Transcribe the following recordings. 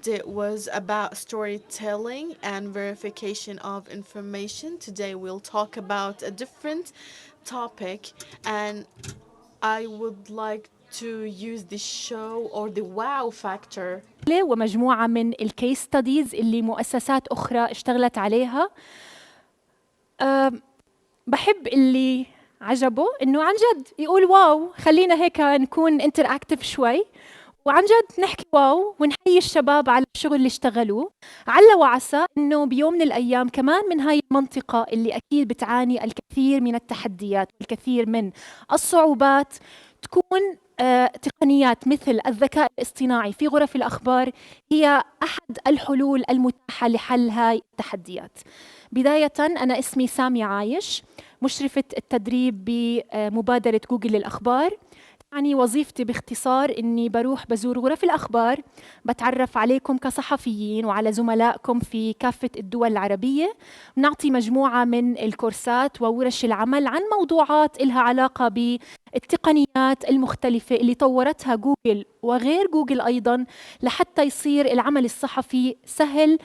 Yesterday was about storytelling and verification of information. Today we'll talk about a different topic, and I would like to use the show or the wow factor. ومجموعة من الكيس ستاديز اللي مؤسسات أخرى اشتغلت عليها. بحب اللي عجبه إنه عن جد يقول واو، خلينا هيك نكون انتراكتيف شوي، وعن جد نحكي واو ونحيي الشباب على الشغل اللي اشتغلوه. على وعسى إنه بيوم من الأيام كمان من هاي المنطقة اللي أكيد بتعاني الكثير من التحديات والكثير من الصعوبات تكون تقنيات مثل الذكاء الاصطناعي في غرف الأخبار هي أحد الحلول المتاحة لحل هاي التحديات. بداية أنا اسمي سامية عايش، مشرفة التدريب بمبادرة جوجل للأخبار. يعني وظيفتي باختصار إني بروح بزور غرف الأخبار، بتعرف عليكم كصحفيين وعلى زملائكم في كافة الدول العربية، بنعطي مجموعة من الكورسات وورش العمل عن موضوعات إلها علاقة بالتقنيات المختلفة اللي طورتها جوجل وغير جوجل أيضاً لحتى يصير العمل الصحفي سهل.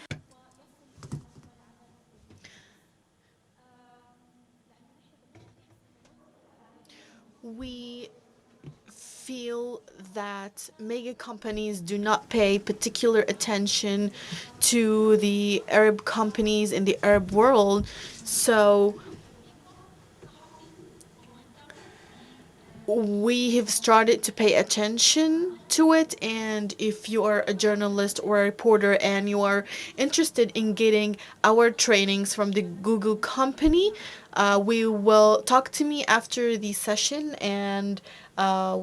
We feel that mega companies do not pay particular attention to the Arab companies in the Arab world. So we have started to pay attention to it, and if you are a journalist or a reporter and you are interested in getting our trainings from the Google company, we will talk to me after the session, and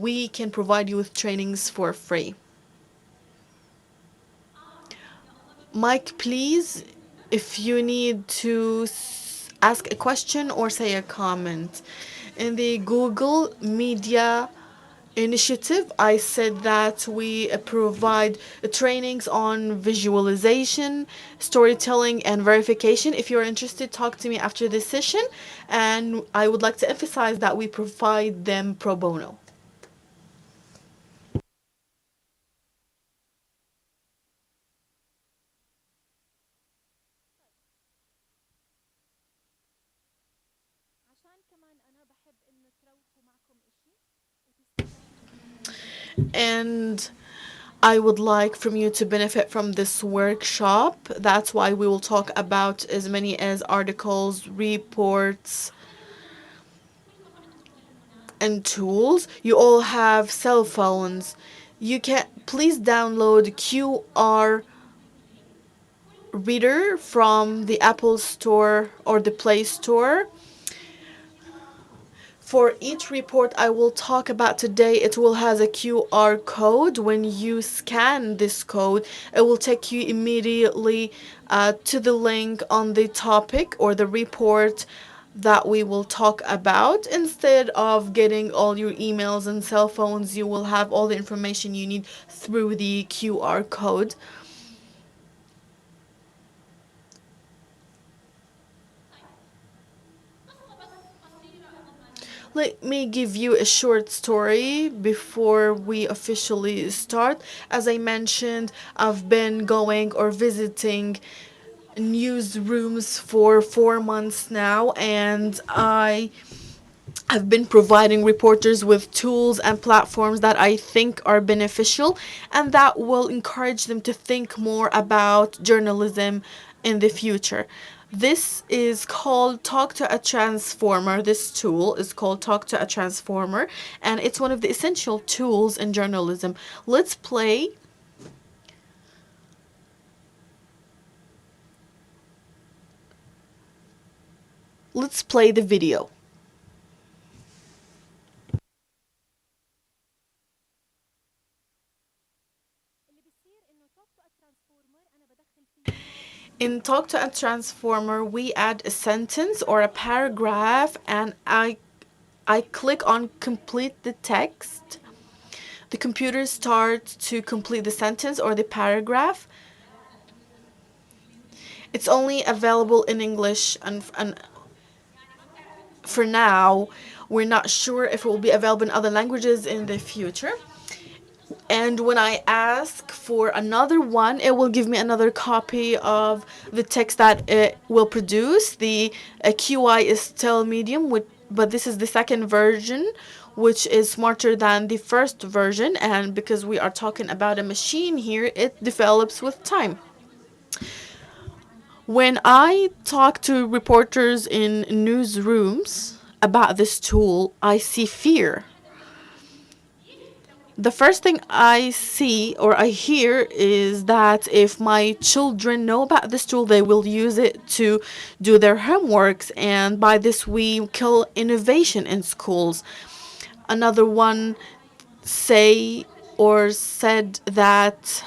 we can provide you with trainings for free. Mike, please, if you need to ask a question or say a comment. In the Google Media Initiative, I said that we provide trainings on visualization, storytelling, and verification. If you're interested, talk to me after this session. And I would like to emphasize that we provide them pro bono. And I would like from you to benefit from this workshop. That's why we will talk about as many as articles, reports, and tools. You all have cell phones. You can please download QR reader from the Apple Store or the Play Store. For each report I will talk about today, it will have a QR code. When you scan this code, it will take you immediately to the link on the topic or the report that we will talk about. Instead of getting all your emails and cell phones, you will have all the information you need through the QR code. Let me give you a short story before we officially start. As I mentioned, I've been going or visiting newsrooms for 4 months now, and I have been providing reporters with tools and platforms that I think are beneficial and that will encourage them to think more about journalism in the future. This is called Talk to a Transformer. This tool is called Talk to a Transformer, and it's one of the essential tools in journalism. Let's play. Let's play the video. In Talk to a Transformer, we add a sentence or a paragraph, and I click on complete the text. The computer starts to complete the sentence or the paragraph. It's only available in English, and for now, we're not sure if it will be available in other languages in the future. And when I ask for another one, it will give me another copy of the text that it will produce. The QI is still medium, but this is the second version, which is smarter than the first version. And because we are talking about a machine here, it develops with time. When I talk to reporters in newsrooms about this tool, I see fear. The first thing I see or I hear is that if my children know about this tool, they will use it to do their homeworks, and by this we kill innovation in schools. Another one say or said that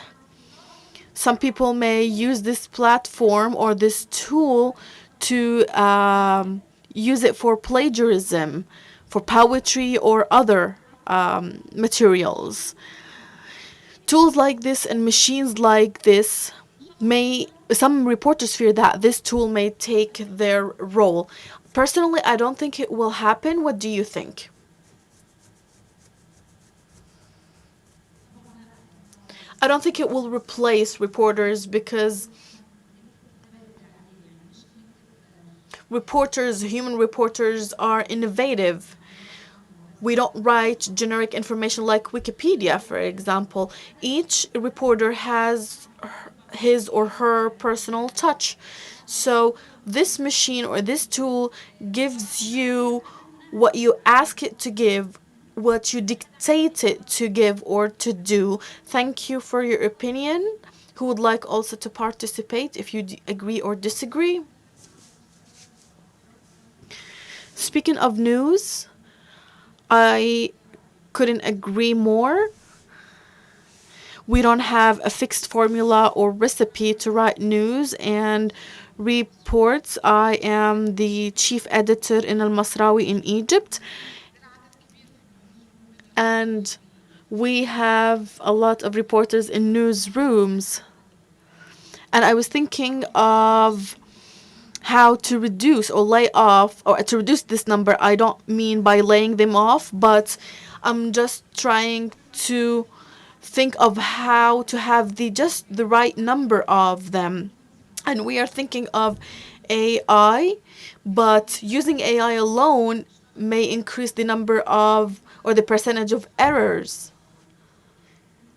some people may use this platform or this tool to use it for plagiarism, for poetry or other materials. Tools like this and machines like this some reporters fear that this tool may take their role. Personally, I don't think it will happen. What do you think? I don't think it will replace reporters because human reporters are innovative. We don't write generic information like Wikipedia, for example. Each reporter has his or her personal touch. So this machine or this tool gives you what you ask it to give, what you dictate it to give or to do. Thank you for your opinion. Who would like also to participate if you agree or disagree? Speaking of news, I couldn't agree more. We don't have a fixed formula or recipe to write news and reports. I am the chief editor in Al Masrawi in Egypt, and we have a lot of reporters in newsrooms. And I was thinking of how to reduce or lay off or to reduce this number. I don't mean by laying them off, but I'm just trying to think of how to have just the right number of them. And we are thinking of AI, but using AI alone may increase the number of or the percentage of errors.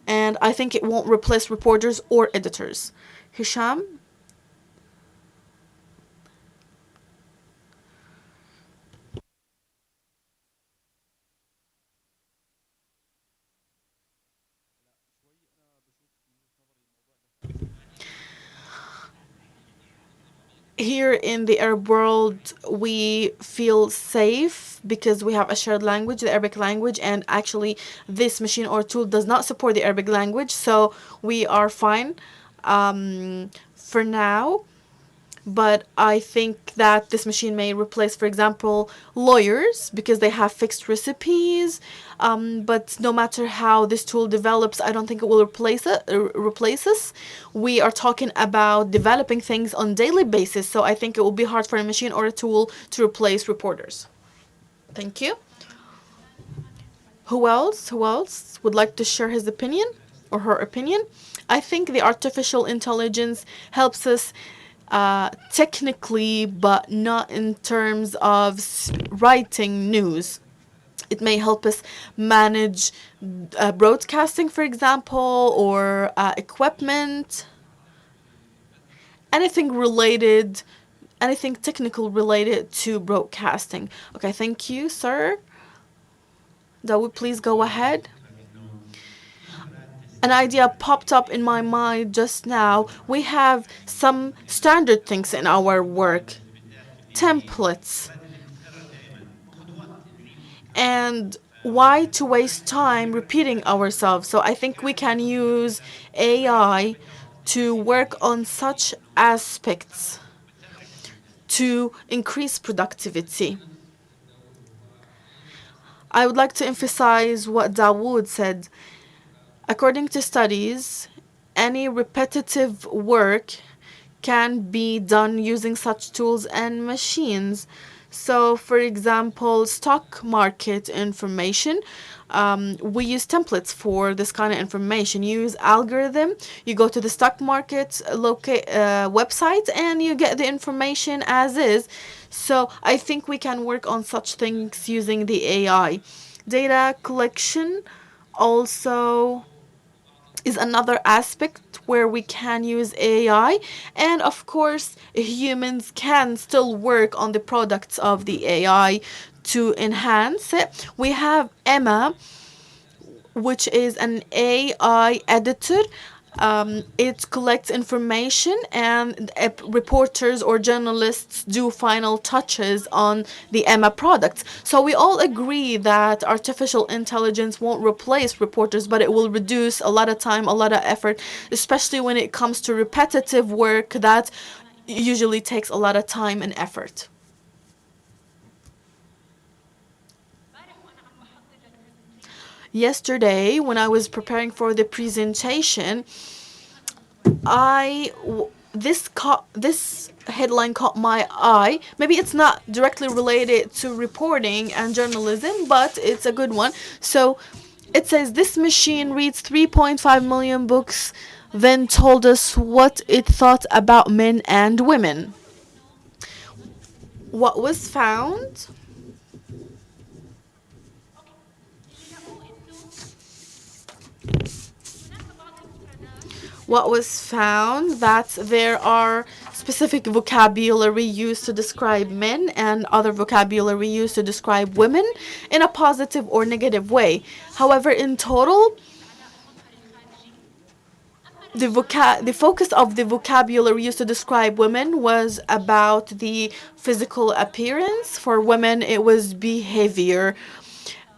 And I think it won't replace reporters or editors. Hisham? Here in the Arab world, we feel safe because we have a shared language, the Arabic language, and actually this machine or tool does not support the Arabic language, so we are fine for now. But I think that this machine may replace, for example, lawyers because they have fixed recipes. But no matter how this tool develops, I don't think it will replace us. We are talking about developing things on daily basis, so I think it will be hard for a machine or a tool to replace reporters. Thank you. Who else? Who else would like to share his opinion or her opinion? I think the artificial intelligence helps us technically, but not in terms of writing news. It may help us manage broadcasting, for example, or equipment, anything related, anything technical related to broadcasting. Okay, thank you, sir. Dawood, please go ahead. An idea popped up in my mind just now. We have some standard things in our work, templates. And why to waste time repeating ourselves? So I think we can use AI to work on such aspects to increase productivity. I would like to emphasize what Dawood said. According to studies, any repetitive work can be done using such tools and machines. So, for example, stock market information. We use templates for this kind of information. You use algorithm. You go to the stock market website and you get the information as is. So I think we can work on such things using the AI. Data collection also is another aspect where we can use AI. And of course, humans can still work on the products of the AI to enhance it. We have Emma, which is an AI editor. It collects information, and reporters or journalists do final touches on the Emma products. So we all agree that artificial intelligence won't replace reporters, but it will reduce a lot of time, a lot of effort, especially when it comes to repetitive work that usually takes a lot of time and effort. Yesterday, when I was preparing for the presentation, this headline caught my eye. Maybe it's not directly related to reporting and journalism, but it's a good one. So it says this machine reads 3.5 million books, then told us what it thought about men and women. What was found? What was found that there are specific vocabulary used to describe men and other vocabulary used to describe women in a positive or negative way. However, in total, the focus of the vocabulary used to describe women was about the physical appearance. For women, it was behavior.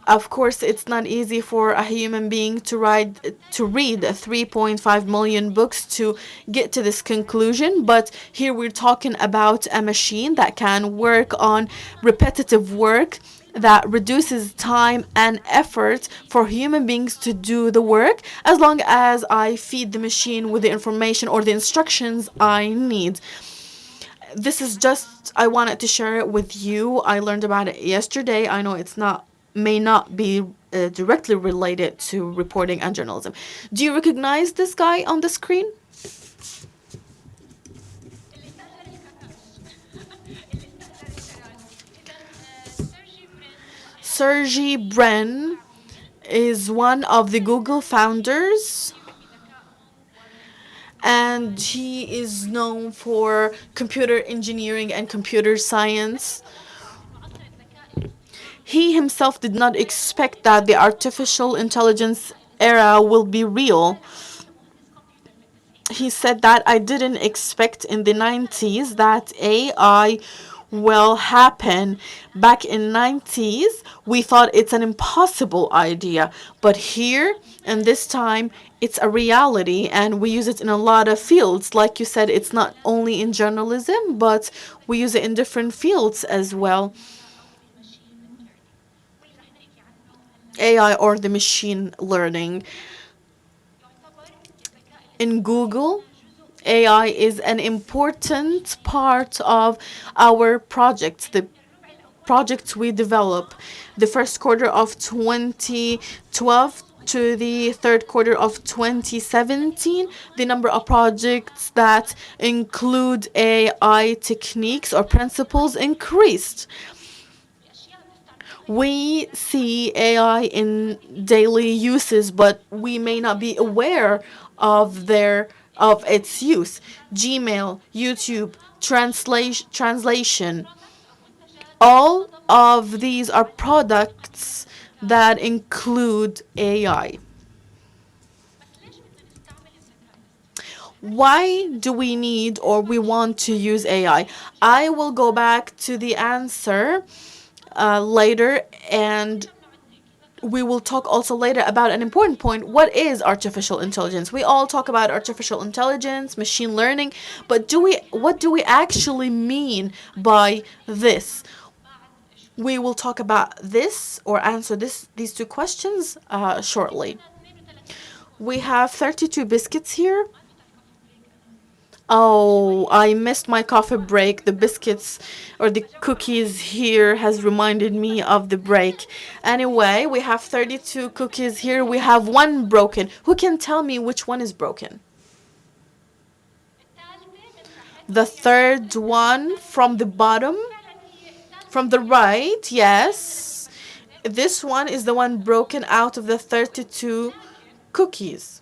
Of course, it's not easy for a human being to read 3.5 million books to get to this conclusion, but here we're talking about a machine that can work on repetitive work that reduces time and effort for human beings to do the work, as long as I feed the machine with the information or the instructions I need. This is just, I wanted to share it with you. I learned about it yesterday. I know it's not, may not be directly related to reporting and journalism. Do you recognize this guy on the screen? Sergey Brin is one of the Google founders, and he is known for computer engineering and computer science. He himself did not expect that the artificial intelligence era will be real. He said that I didn't expect in the 90s that AI will happen. Back in 90s, we thought it's an impossible idea, but here and this time it's a reality, and we use it in a lot of fields. Like you said, it's not only in journalism, but we use it in different fields as well. AI or the machine learning. In Google, AI is an important part of our projects, the projects we develop. The first quarter of 2012 to the third quarter of 2017, the number of projects that include AI techniques or principles increased. We see AI in daily uses, but we may not be aware of its use. Gmail, YouTube, translation. All of these are products that include AI. Why do we need or we want to use AI? I will go back to the answer later, and we will talk also later about an important point. What is artificial intelligence? We all talk about artificial intelligence, machine learning, but what do we actually mean by this? We will talk about this or answer these two questions shortly. We have 32 biscuits here. Oh, I missed my coffee break. The biscuits or the cookies here has reminded me of the break. Anyway, we have 32 cookies here. We have one broken. Who can tell me which one is broken? The third one from the bottom, from the right, yes. This one is the one broken out of the 32 cookies.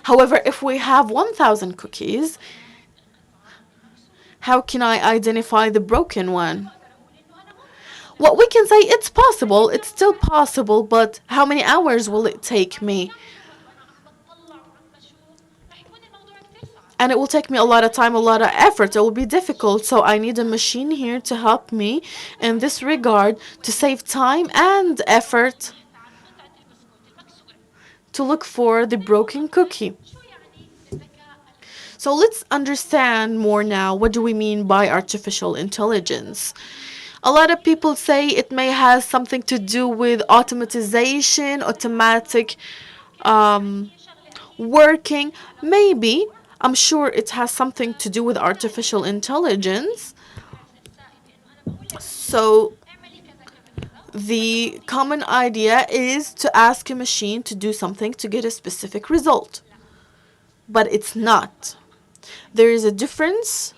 However, if we have 1,000 cookies, how can I identify the broken one? What we can say, it's possible, it's still possible, but how many hours will it take me? And it will take me a lot of time, a lot of effort. It will be difficult. So I need a machine here to help me in this regard to save time and effort to look for the broken cookie. So let's understand more now. What do we mean by artificial intelligence? A lot of people say it may have something to do with automatization, automatic working. Maybe. I'm sure it has something to do with artificial intelligence. So the common idea is to ask a machine to do something to get a specific result. But it's not. There is a difference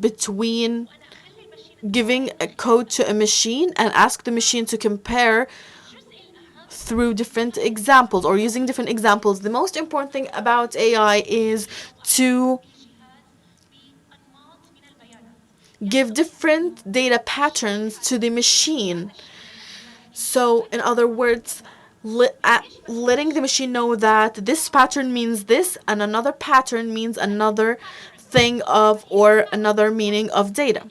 between giving a code to a machine and ask the machine to compare through different examples or using different examples. The most important thing about AI is to give different data patterns to the machine. So, in other words, letting the machine know that this pattern means this and another pattern means another thing of or another meaning of data.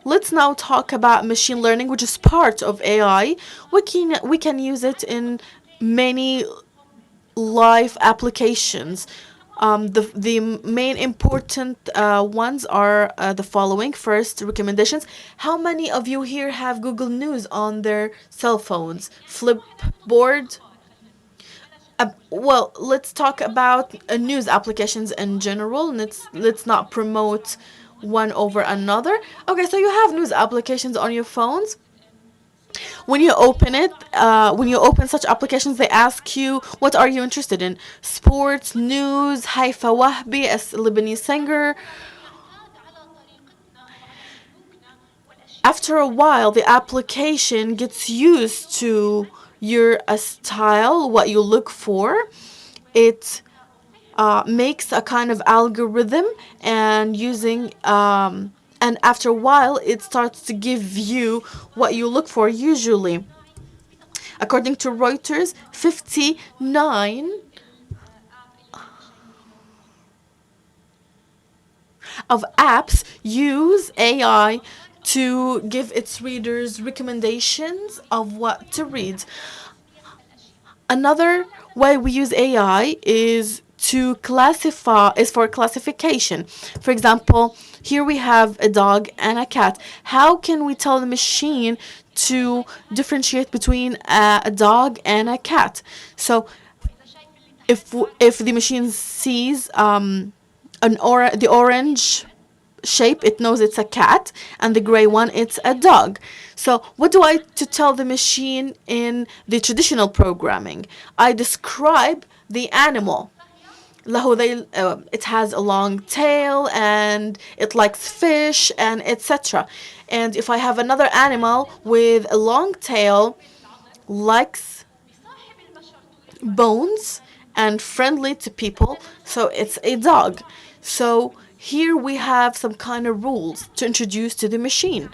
Let's now talk about machine learning, which is part of AI. We can use it in many live applications. The main important ones are the following. First, recommendations. How many of you here have Google News on their cell phones? Flipboard? Well, let's talk about news applications in general. Let's not promote one over another. Okay, so you have news applications on your phones. When you open such applications, they ask you, what are you interested in? Sports, news, Haifa Wahbi, a Lebanese singer. After a while, the application gets used to your style, what you look for. It makes a kind of algorithm and and after a while it starts to give you what you look for usually. According to Reuters, 59 of apps use AI to give its readers recommendations of what to read. Another way we use AI is for classification. For example, here we have a dog and a cat. How can we tell the machine to differentiate between a dog and a cat? So if the machine sees the orange shape, it knows it's a cat, and the gray one, it's a dog. So what do I to tell the machine in the traditional programming? I describe the animal. It has a long tail and it likes fish and etc. And if I have another animal with a long tail, likes bones and friendly to people, so it's a dog. So here we have some kind of rules to introduce to the machine.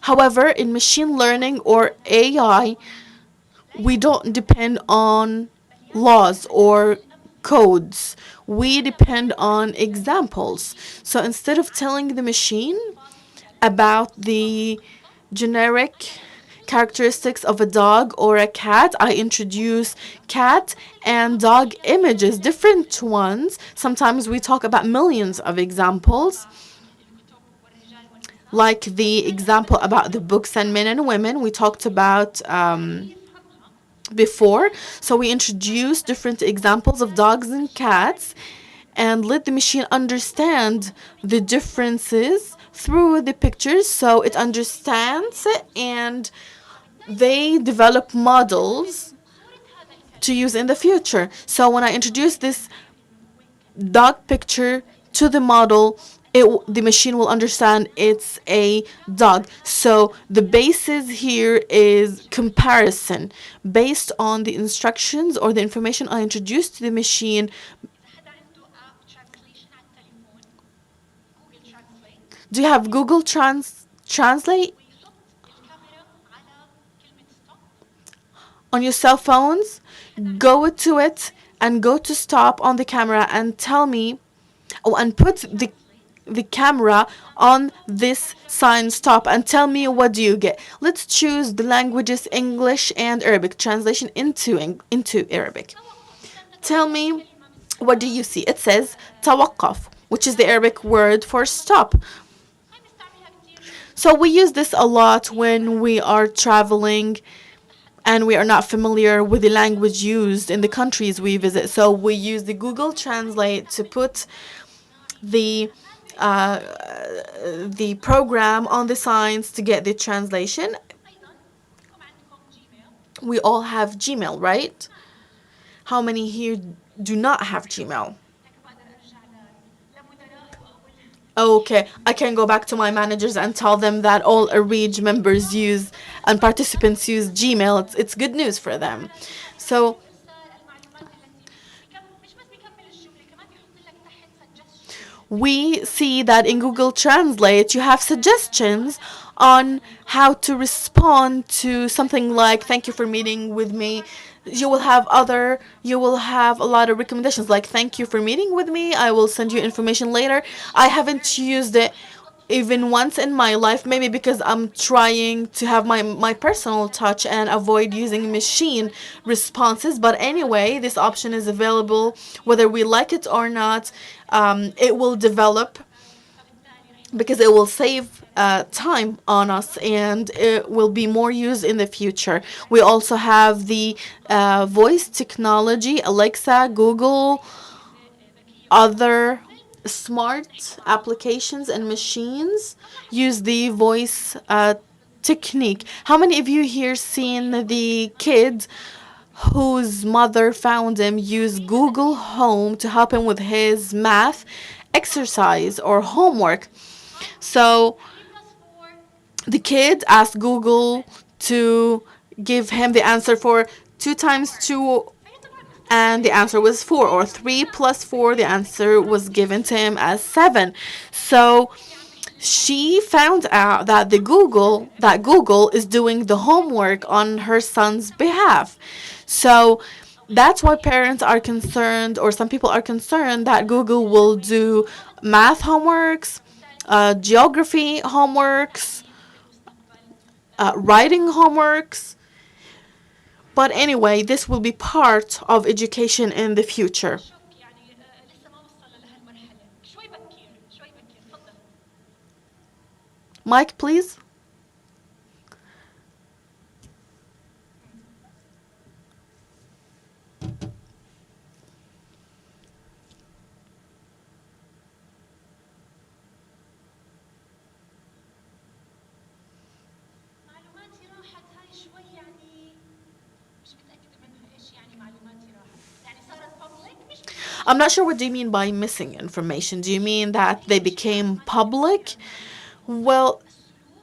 However, in machine learning or AI, we don't depend on laws or codes. We depend on examples. So instead of telling the machine about the generic characteristics of a dog or a cat, I introduce cat and dog images, different ones. Sometimes we talk about millions of examples. Like the example about the books and men and women, we talked about before. So we introduced different examples of dogs and cats and let the machine understand the differences through the pictures, so it understands it, and they develop models to use in the future. So when I introduce this dog picture to the model, the machine will understand it's a dog. So the basis here is comparison based on the instructions or the information I introduced to the machine. Do you have Google Translate on your cell phones? Go to it and go to stop on the camera and tell me, oh, and put the camera on this sign stop and tell me what do you get. Let's choose the languages English and Arabic, translation into Arabic. Tell me, what do you see? It says توقف, which is the Arabic word for stop. So we use this a lot when we are traveling and we are not familiar with the language used in the countries we visit. So we use the Google Translate to put the program on the signs to get the translation. We all have Gmail, right? How many here do not have Gmail? Okay, I can go back to my managers and tell them that all ARIJ members use and participants use Gmail. It's good news for them. So we see that in Google Translate you have suggestions on how to respond to something like thank you for meeting with me. You will have a lot of recommendations like thank you for meeting with me. I will send you information later. I haven't used it even once in my life, maybe because I'm trying to have my personal touch and avoid using machine responses. But anyway, this option is available whether we like it or not. It will develop because it will save time on us and it will be more used in the future. We also have the voice technology, Alexa, Google, other smart applications and machines use the voice technique. How many of you here seen the kid whose mother found him use Google Home to help him with his math exercise or homework? So the kid asked Google to give him the answer for 2 times 2, and the answer was 4, or 3 plus 4, the answer was given to him as 7. So she found out that Google is doing the homework on her son's behalf. So that's why parents are concerned, or some people are concerned, that Google will do math homeworks, geography homeworks, writing homeworks. But anyway, this will be part of education in the future. Mike, please. I'm not sure what do you mean by missing information. Do you mean that they became public? Well,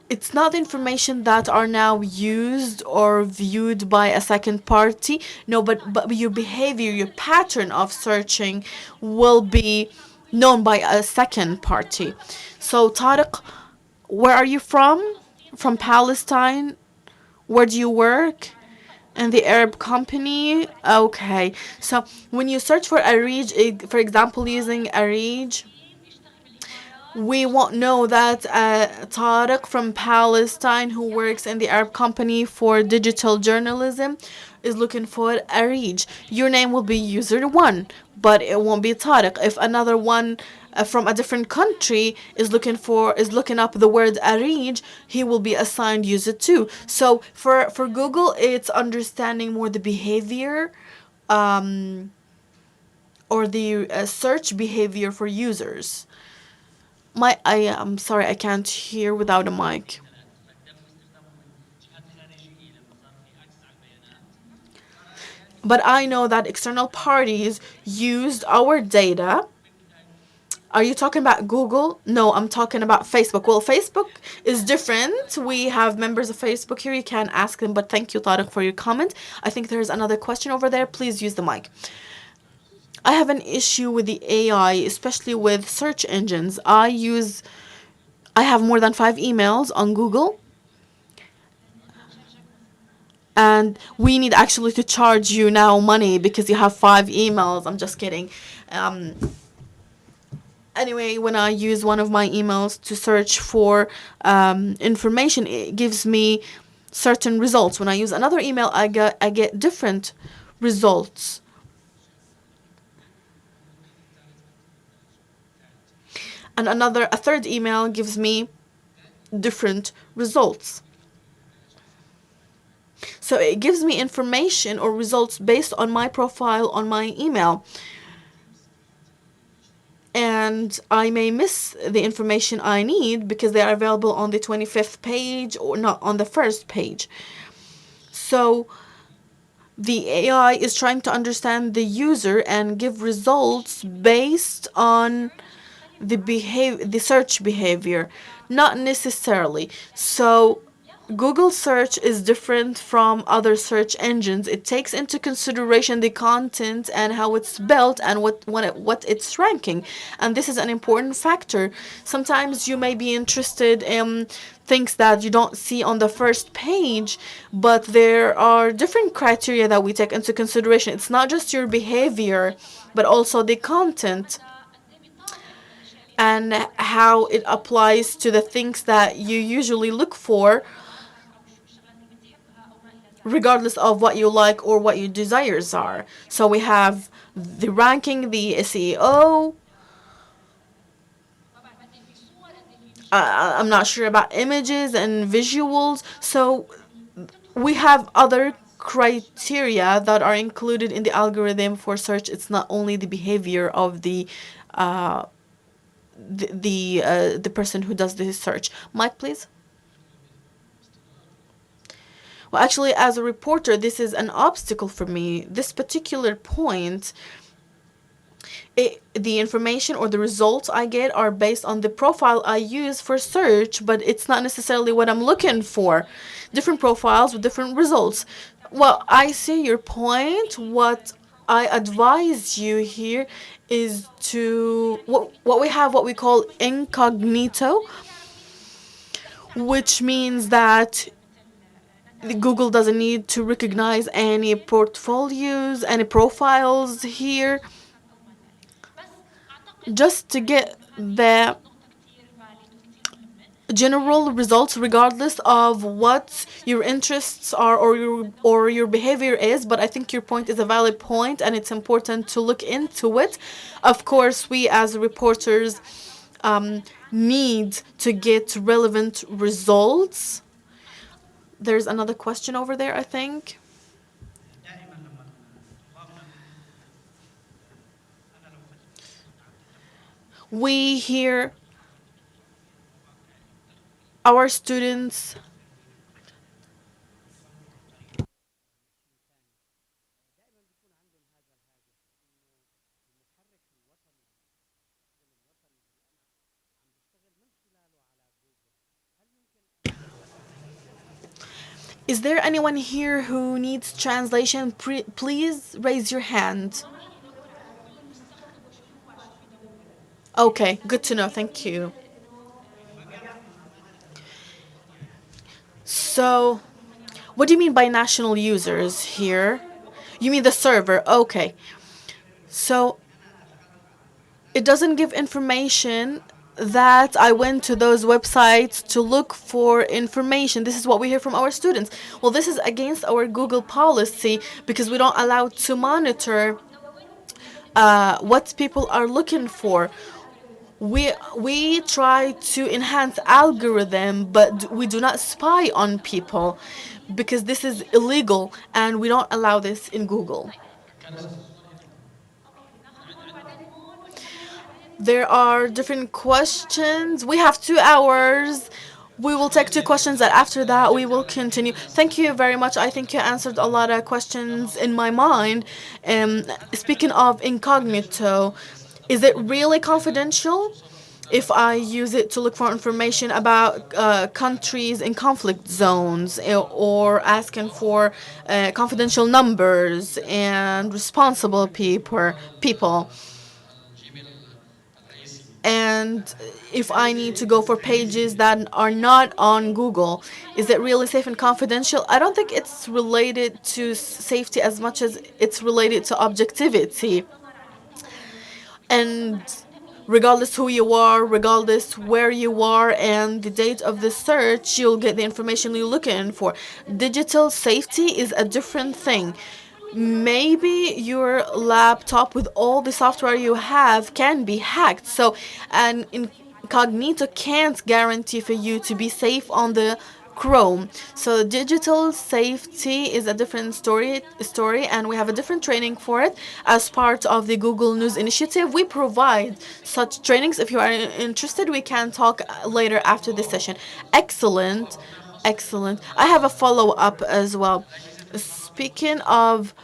it's not information that are now used or viewed by a second party. No, but your behavior, your pattern of searching will be known by a second party. So, Tariq, where are you from? From Palestine? Where do you work? And the Arab company? Okay. So when you search for ARIJ, for example, using ARIJ, we won't know that Tariq from Palestine who works in the Arab company for digital journalism is looking for ARIJ. Your name will be user 1. but it won't be Tariq. If another one from a different country is looking up the word ARIJ, he will be assigned user 2. So for Google, it's understanding more the behavior or the search behavior for users. I'm sorry, I can't hear without a mic. But I know that external parties used our data. Are you talking about Google? No, I'm talking about Facebook. Well, Facebook is different. We have members of Facebook here. You can ask them, but thank you, Tariq, for your comment. I think there's another question over there. Please use the mic. I have an issue with the AI, especially with search engines. I have more than 5 emails on Google, and we need actually to charge you now money because you have 5 emails. I'm just kidding. Um, anyway, when I use one of my emails to search for information, it gives me certain results. When I use another email, I get different results. And a third email gives me different results. So it gives me information or results based on my profile on my email. And I may miss the information I need because they are available on the 25th page or not on the first page. So the AI is trying to understand the user and give results based on the search behavior, not necessarily. So Google search is different from other search engines. It takes into consideration the content and how it's built and what it's ranking. And this is an important factor. Sometimes you may be interested in things that you don't see on the first page, but there are different criteria that we take into consideration. It's not just your behavior, but also the content and how it applies to the things that you usually look for, regardless of what you like or what your desires are. So we have the ranking, the SEO. I'm not sure about images and visuals. So we have other criteria that are included in the algorithm for search. It's not only the behavior of the person who does the search. Mike, please. Well, actually, as a reporter, this is an obstacle for me. This particular point, the information or the results I get are based on the profile I use for search, but it's not necessarily what I'm looking for. Different profiles with different results. Well, I see your point. What I advise you here is to what we call incognito, which means that Google doesn't need to recognize any portfolios, any profiles here, just to get the general results regardless of what your interests are or your behavior is. But I think your point is a valid point and it's important to look into it. Of course, we as reporters need to get relevant results. There's another question over there, I think. We hear our students Is there anyone here who needs translation? Please raise your hand. Okay, good to know. Thank you. So, what do you mean by national users here? You mean the server? Okay. So, it doesn't give information that I went to those websites to look for information. This is what we hear from our students. Well, this is against our Google policy because we don't allow to monitor what people are looking for. We try to enhance algorithm, but we do not spy on people because this is illegal and we don't allow this in Google. There are different questions. We have 2 hours. We will take 2 questions, and after that, we will continue. Thank you very much. I think you answered a lot of questions in my mind. Speaking of incognito, is it really confidential if I use it to look for information about countries in conflict zones, or asking for confidential numbers and responsible people? And if I need to go for pages that are not on Google, is it really safe and confidential? I don't think it's related to safety as much as it's related to objectivity. And regardless who you are, regardless where you are and the date of the search, you'll get the information you're looking for. Digital safety is a different thing. Maybe your laptop with all the software you have can be hacked. So an incognito can't guarantee for you to be safe on the Chrome. So digital safety is a different story, and we have a different training for it. As part of the Google News initiative, we provide such trainings. If you are interested, we can talk later after this session. Excellent. Excellent. I have a follow-up as well. Speaking of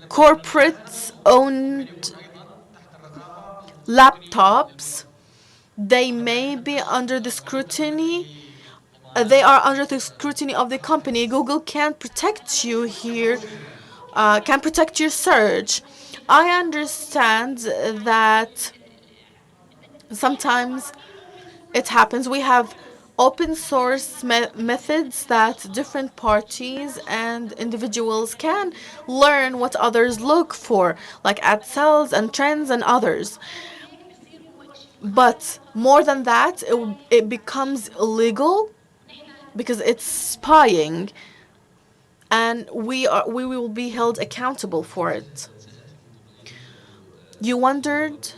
corporate owned laptops, they may be under the scrutiny. They are under the scrutiny of the company. Google can't protect you here, can protect your search. I understand that sometimes it happens. We have open source methods that different parties and individuals can learn what others look for, like ad sales and trends and others. But more than that, it becomes illegal because it's spying, and we will be held accountable for it. You wondered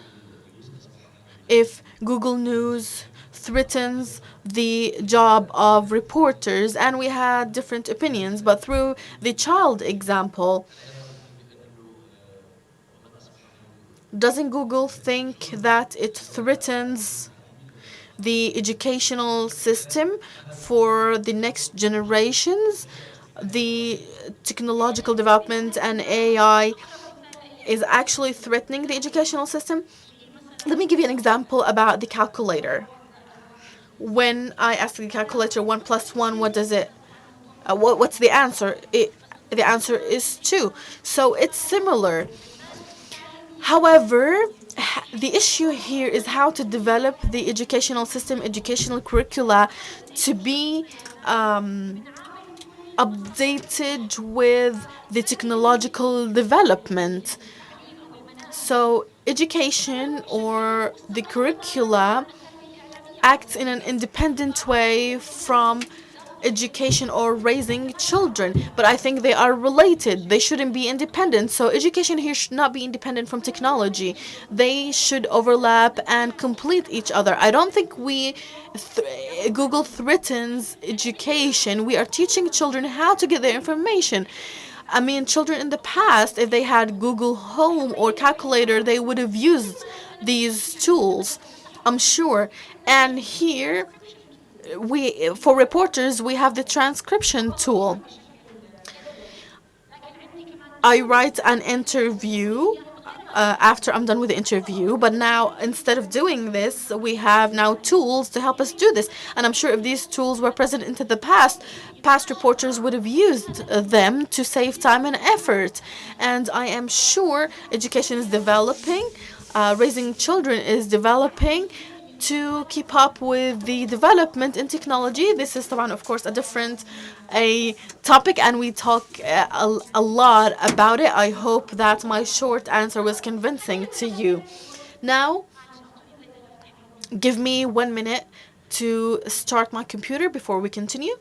if Google News threatens the job of reporters, and we had different opinions, but through the child example, doesn't Google think that it threatens the educational system for the next generations? The technological development and AI is actually threatening the educational system. Let me give you an example about the calculator. When I ask the calculator 1 plus 1, what does it? What's the answer? The answer is 2. So it's similar. However, the issue here is how to develop the educational system, educational curricula to be updated with the technological development. So education or the curricula acts in an independent way from education or raising children, but I think they are related. They shouldn't be independent. So education here should not be independent from technology. They should overlap and complete each other. I don't think Google threatens education. We are teaching children how to get their information. I mean, children in the past, if they had Google Home or calculator, they would have used these tools, I'm sure. And here, for reporters, we have the transcription tool. I write an interview after I'm done with the interview, but now instead of doing this, we have now tools to help us do this. And I'm sure if these tools were present into the past reporters would have used them to save time and effort. And I am sure education is developing, raising children is developing to keep up with the development in technology. This is, of course, a topic, and we talk a lot about it. I hope that my short answer was convincing to you. Now, give me 1 minute to start my computer before we continue.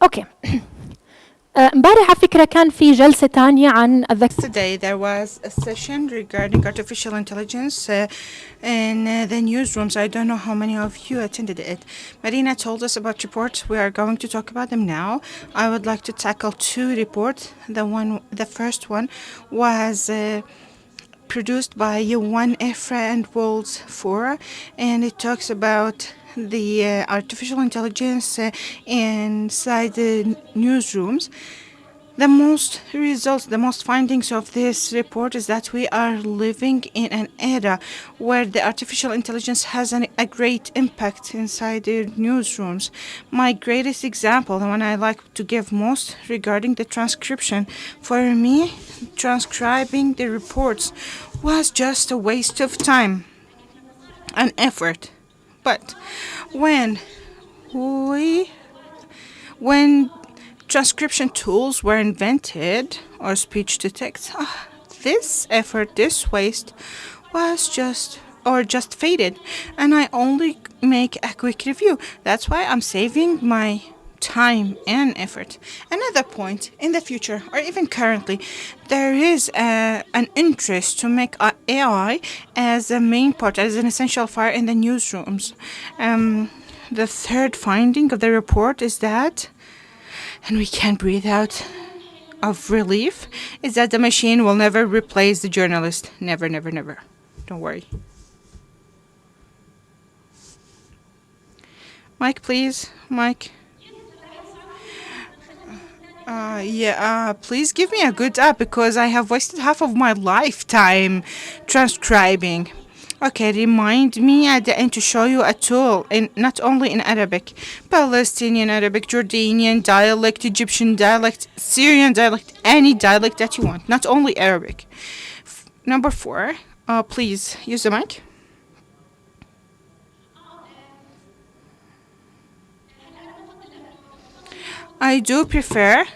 اوكي. امبارح على فكرة كان في جلسة تانية عن Today there was a session regarding artificial intelligence in the newsrooms. I don't know how many of you attended it. Marina told us about reports. We are going to talk about them now. I would like to tackle two reports. The first one was produced by Yuan Efra and Walls Fora, and it talks about the artificial intelligence inside the newsrooms. The most findings of this report is that we are living in an era where the artificial intelligence has a great impact inside the newsrooms. My greatest example, the one I like to give most regarding the transcription, for me, transcribing the reports was just a waste of time and effort. But when transcription tools were invented, or speech to text, this effort, this waste was just faded, and I only make a quick review. That's why I'm saving my time and effort. Another point, in the future or even currently, there is an interest to make AI as a main part, as an essential part in the newsrooms. The third finding of the report is that, and we can't breathe out of relief, is that the machine will never replace the journalist. Never, never, never. Don't worry. Mike, please. Mike. Please give me a good app because I have wasted half of my lifetime transcribing. Okay, remind me at the end to show you a tool, not only in Arabic, Palestinian Arabic, Jordanian dialect, Egyptian dialect, Syrian dialect, any dialect that you want, not only Arabic. Number 4, please use the mic. I do prefer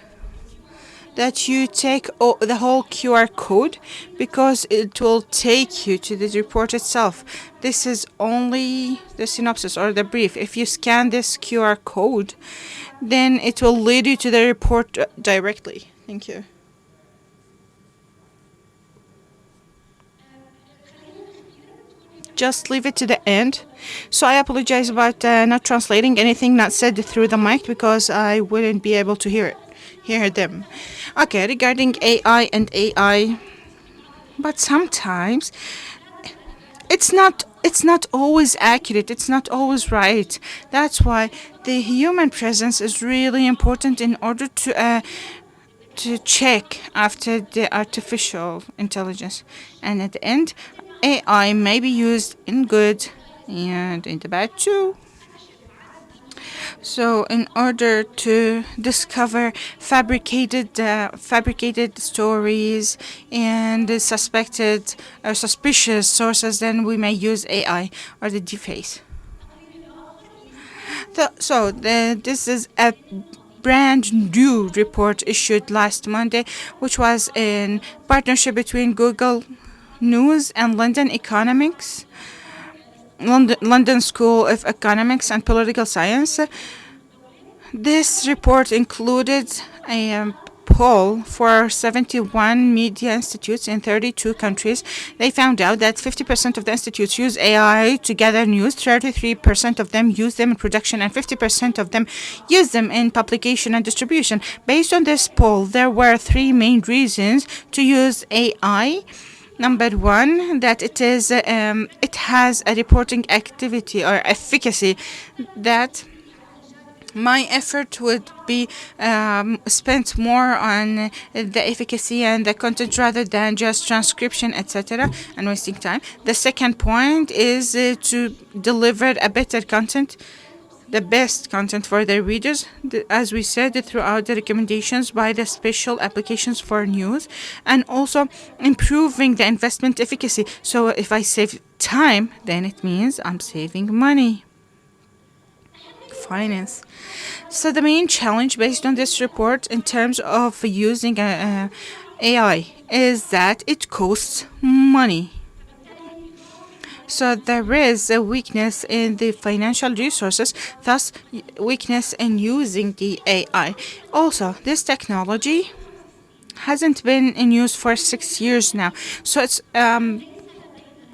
that you take the whole QR code because it will take you to the report itself. This is only the synopsis or the brief. If you scan this QR code, then it will lead you to the report directly. Thank you. Just leave it to the end. So I apologize about not translating anything not said through the mic because I wouldn't be able to hear them. Okay, regarding AI and AI, but sometimes it's not always accurate, it's not always right. That's why the human presence is really important in order to check after the artificial intelligence. And at the end, AI may be used in good and in the bad too. So, in order to discover fabricated stories and suspected or suspicious sources, then we may use AI or the deepfake. This is a brand new report issued last Monday, which was in partnership between Google News and London School of Economics and Political Science. This report included a poll for 71 media institutes in 32 countries. They found out that 50% of the institutes use AI to gather news, 33% of them use them in production, and 50% of them use them in publication and distribution. Based on this poll, there were 3 main reasons to use AI. Number 1, that it has a reporting activity or efficacy that my effort would be spent more on the efficacy and the content rather than just transcription, etc., and wasting time. The second point is to deliver a better content, the best content for their readers, as we said throughout the recommendations by the special applications for news, and also improving the investment efficacy. So if I save time, then it means I'm saving money. Finance. So the main challenge based on this report in terms of using AI is that it costs money. So there is a weakness in the financial resources, thus weakness in using the AI. Also, this technology hasn't been in use for 6 years now, so it's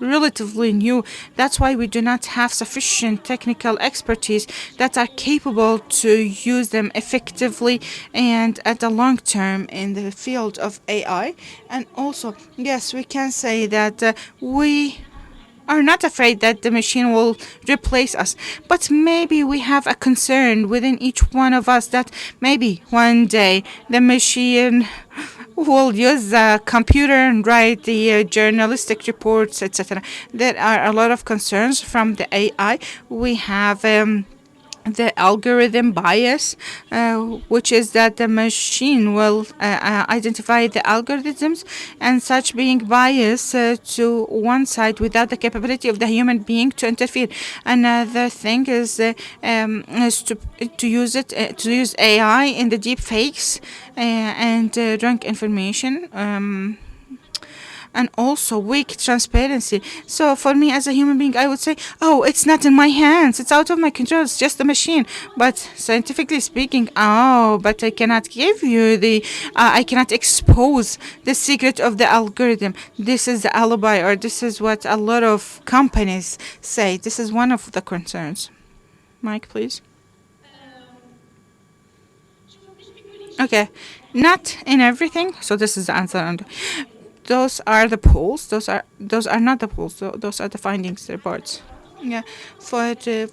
relatively new. That's why we do not have sufficient technical expertise that are capable to use them effectively and at the long term in the field of AI. And also, yes, we can say that we are not afraid that the machine will replace us, but maybe we have a concern within each one of us that maybe one day the machine will use a computer and write the journalistic reports, etc. There are a lot of concerns from the AI. We have the algorithm bias, which is that the machine will identify the algorithms and such being biased to one side without the capability of the human being to interfere. Another thing is to use it to use AI in the deep fakes and drunk information. And also weak transparency. So for me as a human being, I would say, oh, it's not in my hands. It's out of my control. It's just a machine. But scientifically speaking, oh, but I cannot give you I cannot expose the secret of the algorithm. This is the alibi, or this is what a lot of companies say. This is one of the concerns. Mike, please. Okay, not in everything. So this is the answer. Those are the polls. Those are not the polls. Those are the findings reports. Yeah, for the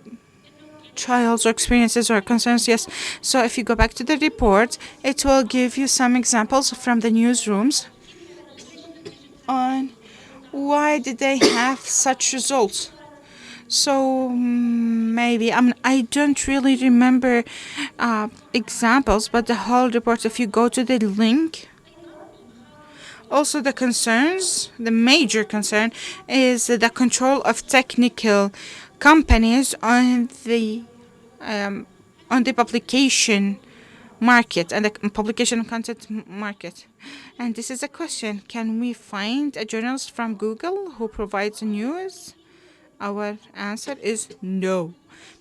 trials or experiences or concerns, yes. So if you go back to the report, it will give you some examples from the newsrooms on why did they have such results. So maybe I don't really remember examples, but the whole report. If you go to the link. Also, the concerns, the major concern is the control of technical companies on the publication market and the publication content market. And this is a question: can we find a journalist from Google who provides news? Our answer is no,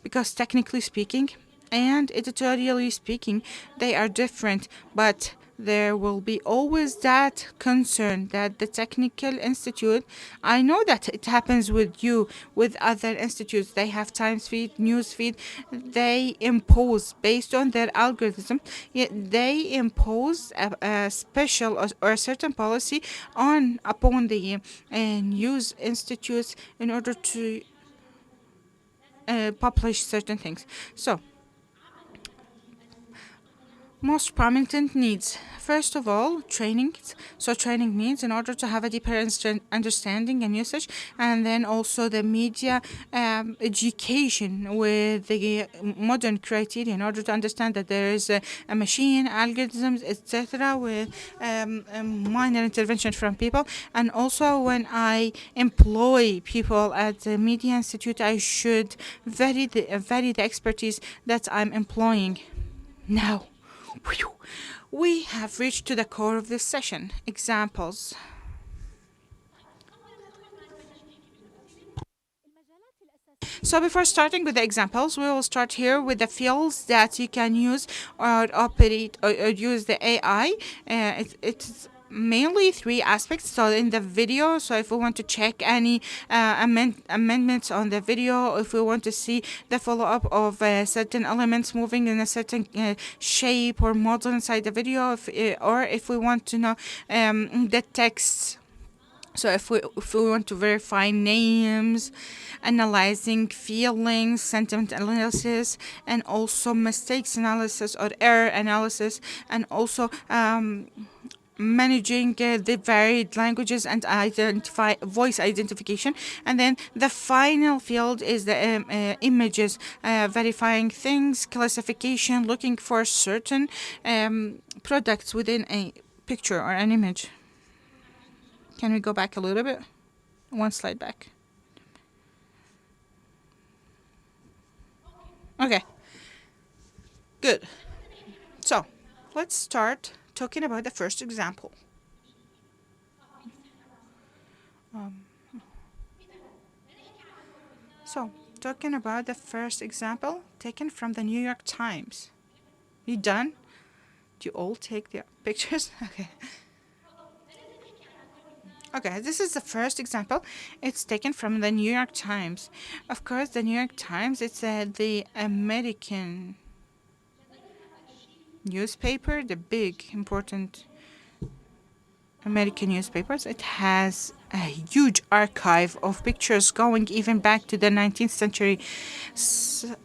because technically speaking and editorially speaking, they are different, but there will be always that concern that the technical institute, I know that it happens with you, with other institutes, they have times feed, news feed, they impose based on their algorithm, yet they impose a special or a certain policy upon the news institutes in order to publish certain things. So most prominent needs. First of all, training. So training needs in order to have a deeper understanding and usage, and then also the media education with the modern criteria in order to understand that there is a machine, algorithms, etc. with minor intervention from people. And also when I employ people at the Media Institute, I should vary the expertise that I'm employing. Now, we have reached to the core of this session. Examples. So before starting with the examples, we will start here with the fields that you can use or operate or use the AI. It's mainly three aspects. So in the video, so if we want to check any amendments on the video, if we want to see the follow-up of certain elements moving in a certain shape or model inside the video, or if we want to know the text. So if we want to verify names, analyzing feelings, sentiment analysis, and also mistakes analysis or error analysis, and also managing the varied languages and voice identification. And then the final field is the images, verifying things, classification, looking for certain products within a picture or an image. Can we go back a little bit? One slide back. Okay. Good. So let's start talking about the first example. So, talking about the first example taken from the New York Times. You done? Do you all take the pictures? Okay. Okay, this is the first example. It's taken from the New York Times. Of course, the New York Times, it's the American newspaper, the big, important American newspapers. It has a huge archive of pictures going even back to the 19th century.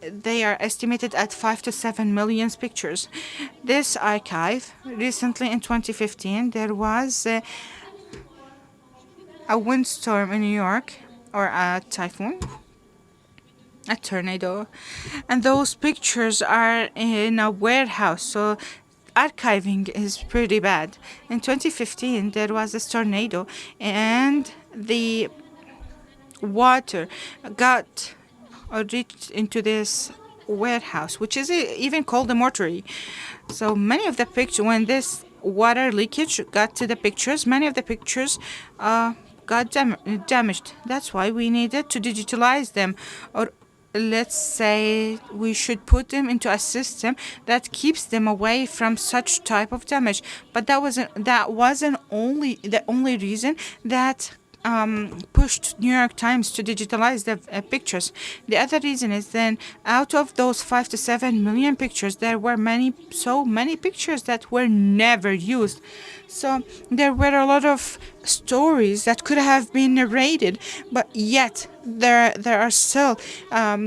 They are estimated at 5 to 7 million pictures. This archive, recently in 2015, there was a windstorm in New York, or a typhoon, a tornado, and those pictures are in a warehouse, so archiving is pretty bad. In 2015, there was this tornado, and the water got or reached into this warehouse, which is even called a mortuary. So many of the pictures, when this water leakage got to the pictures, many of the pictures got damaged. That's why we needed to digitalize them, or let's say we should put them into a system that keeps them away from such type of damage. But that wasn't only the only reason that pushed New York Times to digitalize the pictures. The other reason is then out of those 5 to 7 million pictures, there were so many pictures that were never used. So there were a lot of stories that could have been narrated, but yet there are still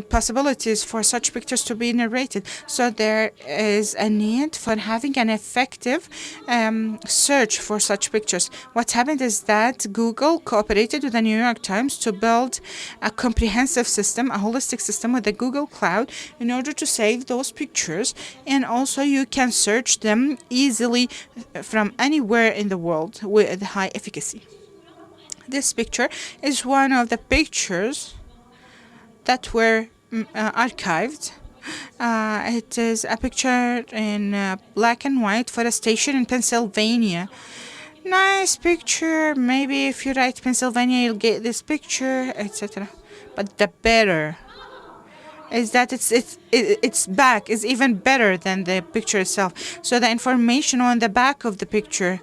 possibilities for such pictures to be narrated. So there is a need for having an effective search for such pictures. What happened is that Google cooperated with the New York Times to build a comprehensive system, a holistic system with the Google Cloud, in order to save those pictures, and also you can search them easily from anywhere in the world with high efficacy. This picture is one of the pictures that were archived. It is a picture in black and white for a station in Pennsylvania. Nice picture. Maybe if you write Pennsylvania, you'll get this picture, etc. But the better is that its back is even better than the picture itself. So the information on the back of the picture,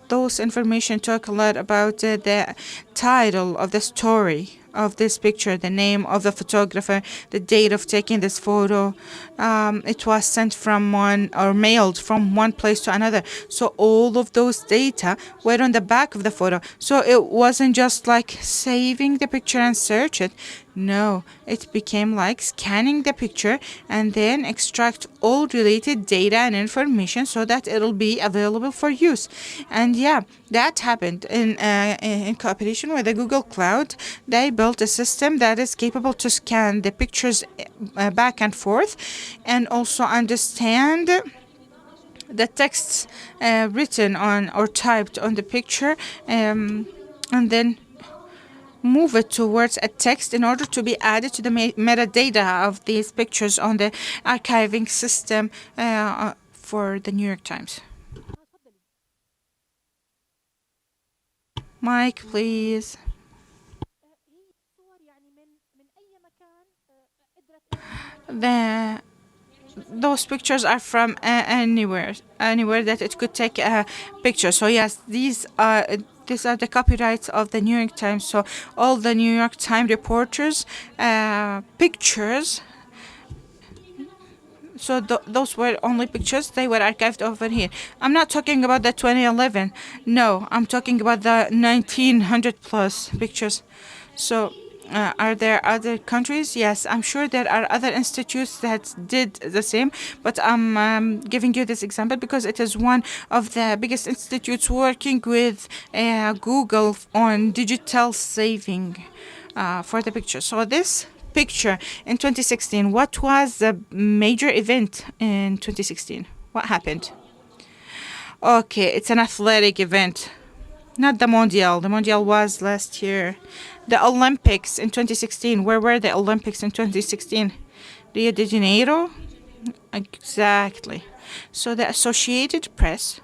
those information talk a lot about the title of the story of this picture, the name of the photographer, the date of taking this photo. It was sent from one or mailed from one place to another. So all of those data were on the back of the photo. So it wasn't just like saving the picture and search it. No, it became like scanning the picture and then extract all related data and information so that it'll be available for use. And yeah, that happened in cooperation with the Google Cloud. They built a system that is capable to scan the pictures back and forth, and also understand the texts written on or typed on the picture, and then move it towards a text in order to be added to the metadata of these pictures on the archiving system for the New York Times. Mike, please. Those pictures are from anywhere that it could take a picture. So yes, these are the copyrights of the New York Times. So all the New York Times reporters' pictures. So those were only pictures. They were archived over here. I'm not talking about the 2011. No, I'm talking about the 1900 plus pictures. So are there other countries? Yes, I'm sure there are other institutes that did the same, but I'm giving you this example because it is one of the biggest institutes working with Google on digital saving for the picture. So this picture in 2016, what was the major event in 2016? What happened? Okay, it's an athletic event. Not the Mondial. The Mondial was last year. The Olympics in 2016. Where were the Olympics in 2016? Rio de Janeiro? Exactly. So the Associated Press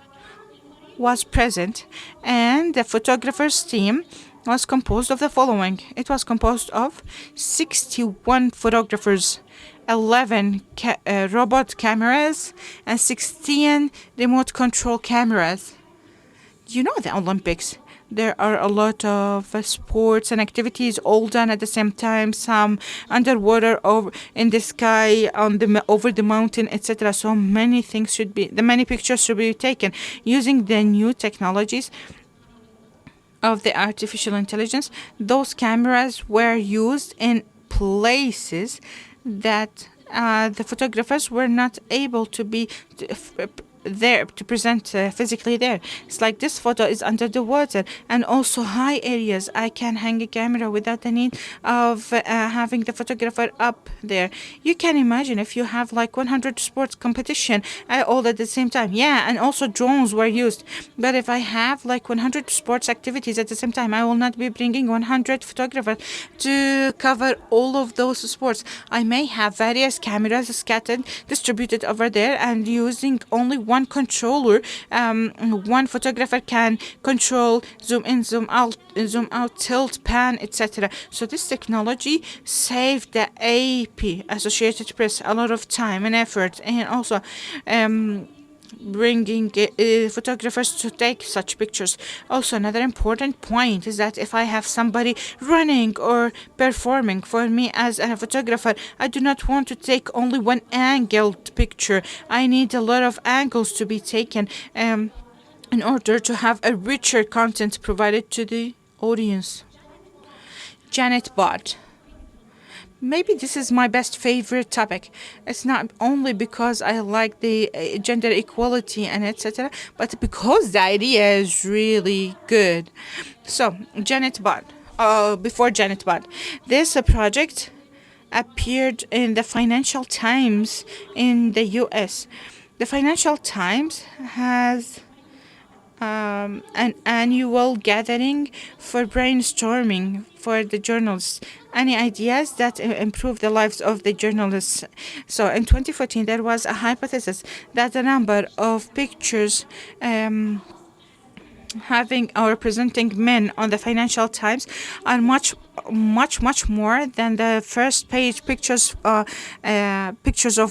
was present, and the photographers team was composed of the following. It was composed of 61 photographers, 11 robot cameras, and 16 remote control cameras. You know the Olympics. There are a lot of sports and activities all done at the same time. Some underwater, over in the sky, on the over the mountain, etc. So many things should be. The many pictures should be taken using the new technologies of the artificial intelligence. Those cameras were used in places that the photographers were not able to be there to present physically there. It's like this photo is under the water, and also high areas. I can hang a camera without the need of having the photographer up there. You can imagine if you have like 100 sports competition all at the same time. Yeah, and also drones were used. But if I have like 100 sports activities at the same time, I will not be bringing 100 photographers to cover all of those sports. I may have various cameras scattered, distributed over there, and using only one controller. One photographer can control zoom in, zoom out, tilt, pan, etc. So this technology saved the AP, Associated Press, a lot of time and effort, and also bringing photographers to take such pictures. Also, another important point is that if I have somebody running or performing, for me as a photographer, I do not want to take only one angled picture. I need a lot of angles to be taken in order to have a richer content provided to the audience. Janet Bott. Maybe this is my best favorite topic. It's not only because I like the gender equality and etc., but because the idea is really good. So, Janet Bott. Before Janet Bott, this project appeared in the Financial Times in the US. The Financial Times has an annual gathering for brainstorming for the journalists. Any ideas that improve the lives of the journalists. So in 2014, there was a hypothesis that the number of pictures having or representing men on the Financial Times are much more than the first page pictures of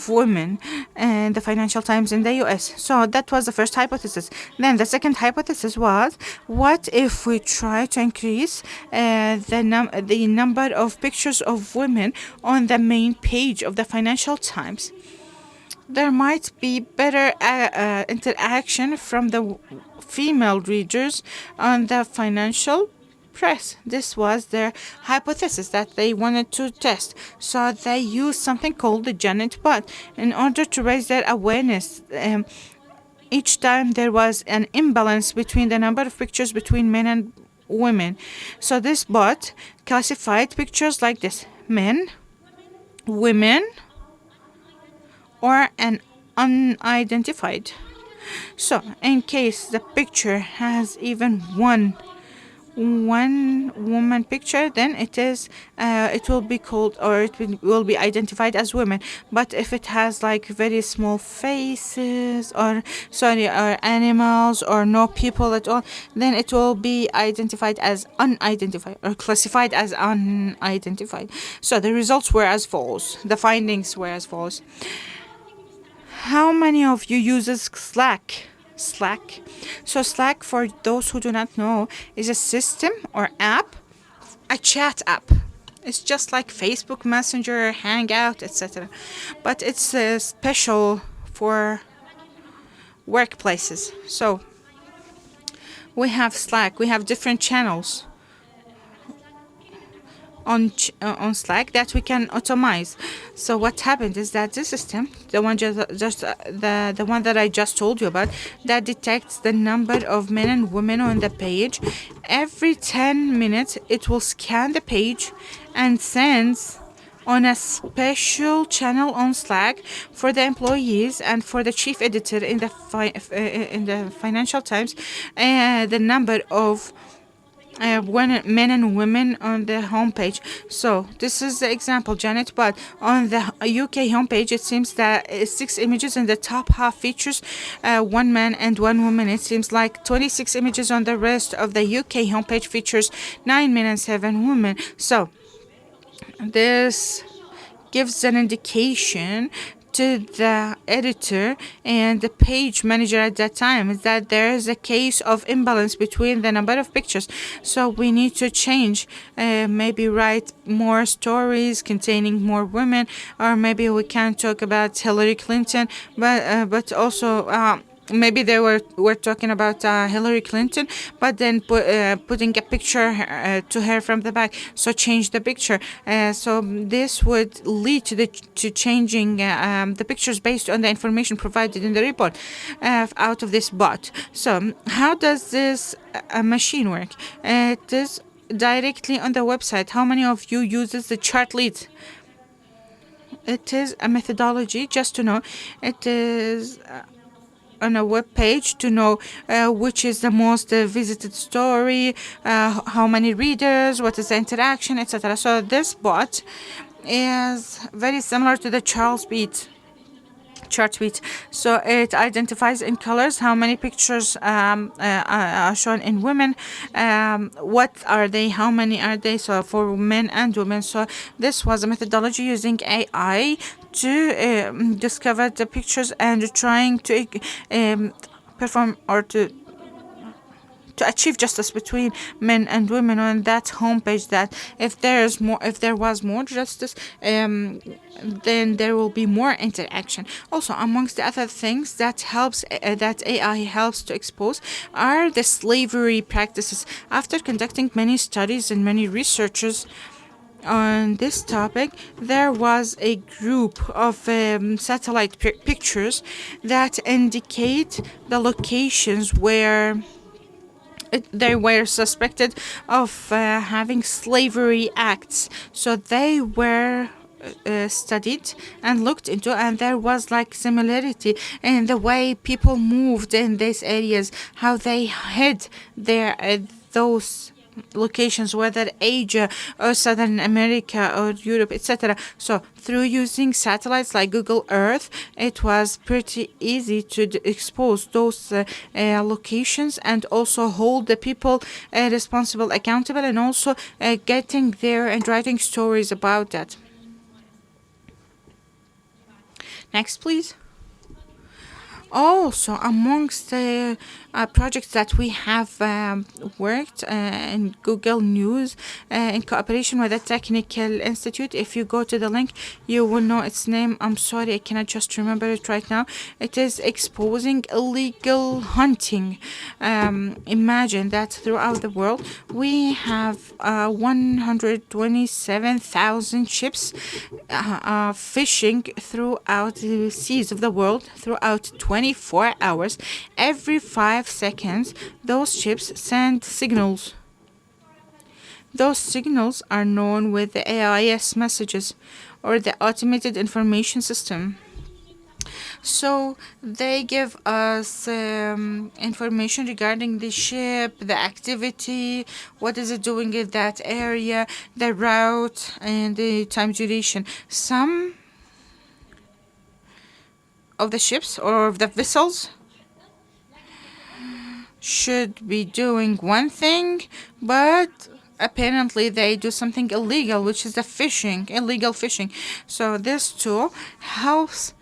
women in the Financial Times in the US. So that was the first hypothesis. Then the second hypothesis was, what if we try to increase the number of pictures of women on the main page of the Financial Times? There might be better interaction from the female readers on the financial press. This was their hypothesis that they wanted to test. So they used something called the Janet Bot in order to raise their awareness. Each time there was an imbalance between the number of pictures between men and women. So this bot classified pictures like this: men, women, or an unidentified. So in case the picture has even one woman picture, then it will be called, or it will be identified as women. But if it has like very small faces or animals or no people at all, then it will be identified as unidentified or classified as unidentified. So the results were as follows. The findings were as follows. How many of you uses Slack? So Slack, for those who do not know, is a system or app, a chat app. It's just like Facebook Messenger, Hangout, etc. But it's special for workplaces. So we have Slack. We have different channels on Slack that we can automate. So what happened is that this system, the one the one that I just told you about, that detects the number of men and women on the page. Every 10 minutes, it will scan the page and sends on a special channel on Slack for the employees and for the chief editor in the Financial Times, the number of men and women on the homepage. So this is the example, Janet. But on the UK homepage, it seems that 6 images in the top half features one man and one woman. It seems like 26 images on the rest of the UK homepage features 9 men and 7 women. So this gives an indication to the editor and the page manager at that time is that there is a case of imbalance between the number of pictures. So we need to change, maybe write more stories containing more women, or maybe we can talk about Hillary Clinton, but also maybe they were talking about Hillary Clinton, but then putting a picture to her from the back. So change the picture. So this would lead to changing the pictures based on the information provided in the report out of this bot. So how does this machine work? It is directly on the website. How many of you uses the chart lead? It is a methodology, just to know. It is on a web page to know which is the most visited story, how many readers, what is the interaction, etc. So this bot is very similar to the chart beat. So it identifies in colors how many pictures are shown in women, what are they, how many are they, so for men and women. So this was a methodology using AI to discover the pictures and trying to perform or to achieve justice between men and women on that homepage. That if there was more justice, then there will be more interaction. Also, amongst the other things that helps that AI helps to expose are the slavery practices. After conducting many studies and many researchers on this topic, there was a group of satellite pictures that indicate the locations where they were suspected of having slavery acts. So they were studied and looked into, and there was like similarity in the way people moved in these areas, how they hid their those locations, whether Asia or Southern America or Europe, etc. So through using satellites like Google Earth, it was pretty easy to expose those locations and also hold the people responsible, accountable, and also getting there and writing stories about that. Next, please. Also, amongst the projects that we have worked in Google News in cooperation with the Technical Institute, if you go to the link, you will know its name. I'm sorry, I cannot just remember it right now. It is exposing illegal hunting. Imagine that throughout the world, we have 127,000 ships fishing throughout the seas of the world throughout 24 hours. Every 5 seconds, those ships send signals. Those signals are known with the AIS messages, or the Automated Information System. So they give us information regarding the ship, the activity, what is it doing in that area, the route, and the time duration. Some of the ships or of the vessels should be doing one thing, but apparently they do something illegal, which is the illegal fishing. So this tool helps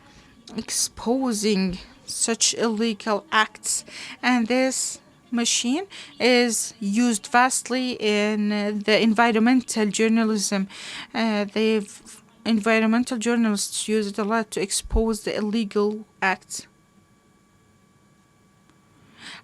exposing such illegal acts, and this machine is used vastly in the environmental journalism. Environmental journalists use it a lot to expose the illegal acts.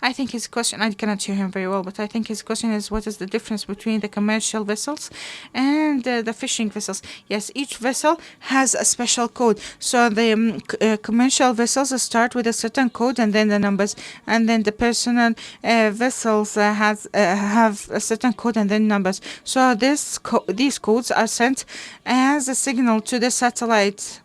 I think his question, I cannot hear him very well, but I think his question is, what is the difference between the commercial vessels and the fishing vessels? Yes, each vessel has a special code. So the commercial vessels start with a certain code and then the numbers, and then the personal vessels have a certain code and then numbers. So these codes are sent as a signal to the satellite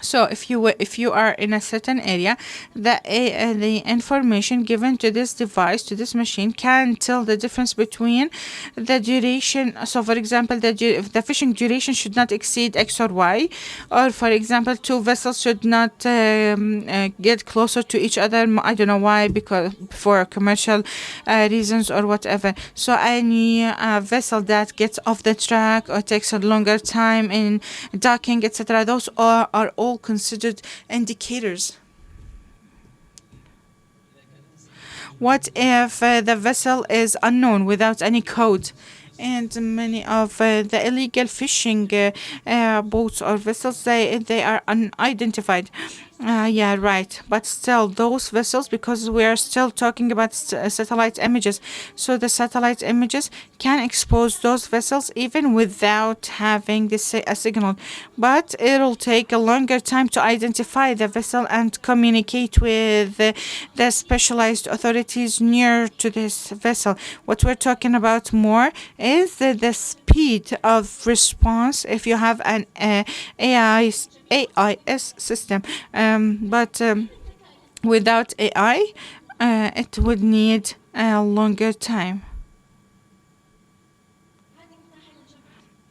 So if you are in a certain area, the information given to this device, to this machine, can tell the difference between the duration. So for example, if the fishing duration should not exceed X or Y, or for example, two vessels should not get closer to each other. I don't know why, because for commercial reasons or whatever. So any vessel that gets off the track or takes a longer time in docking, etc., those are all considered indicators. What if the vessel is unknown without any code? And many of the illegal fishing boats or vessels, they are unidentified. Yeah, right. But still, those vessels, because we are still talking about satellite images, so the satellite images can expose those vessels even without having a signal. But it'll take a longer time to identify the vessel and communicate with the specialized authorities near to this vessel. What we're talking about more is the speed of response if you have an AIS system. But without AI, it would need a longer time.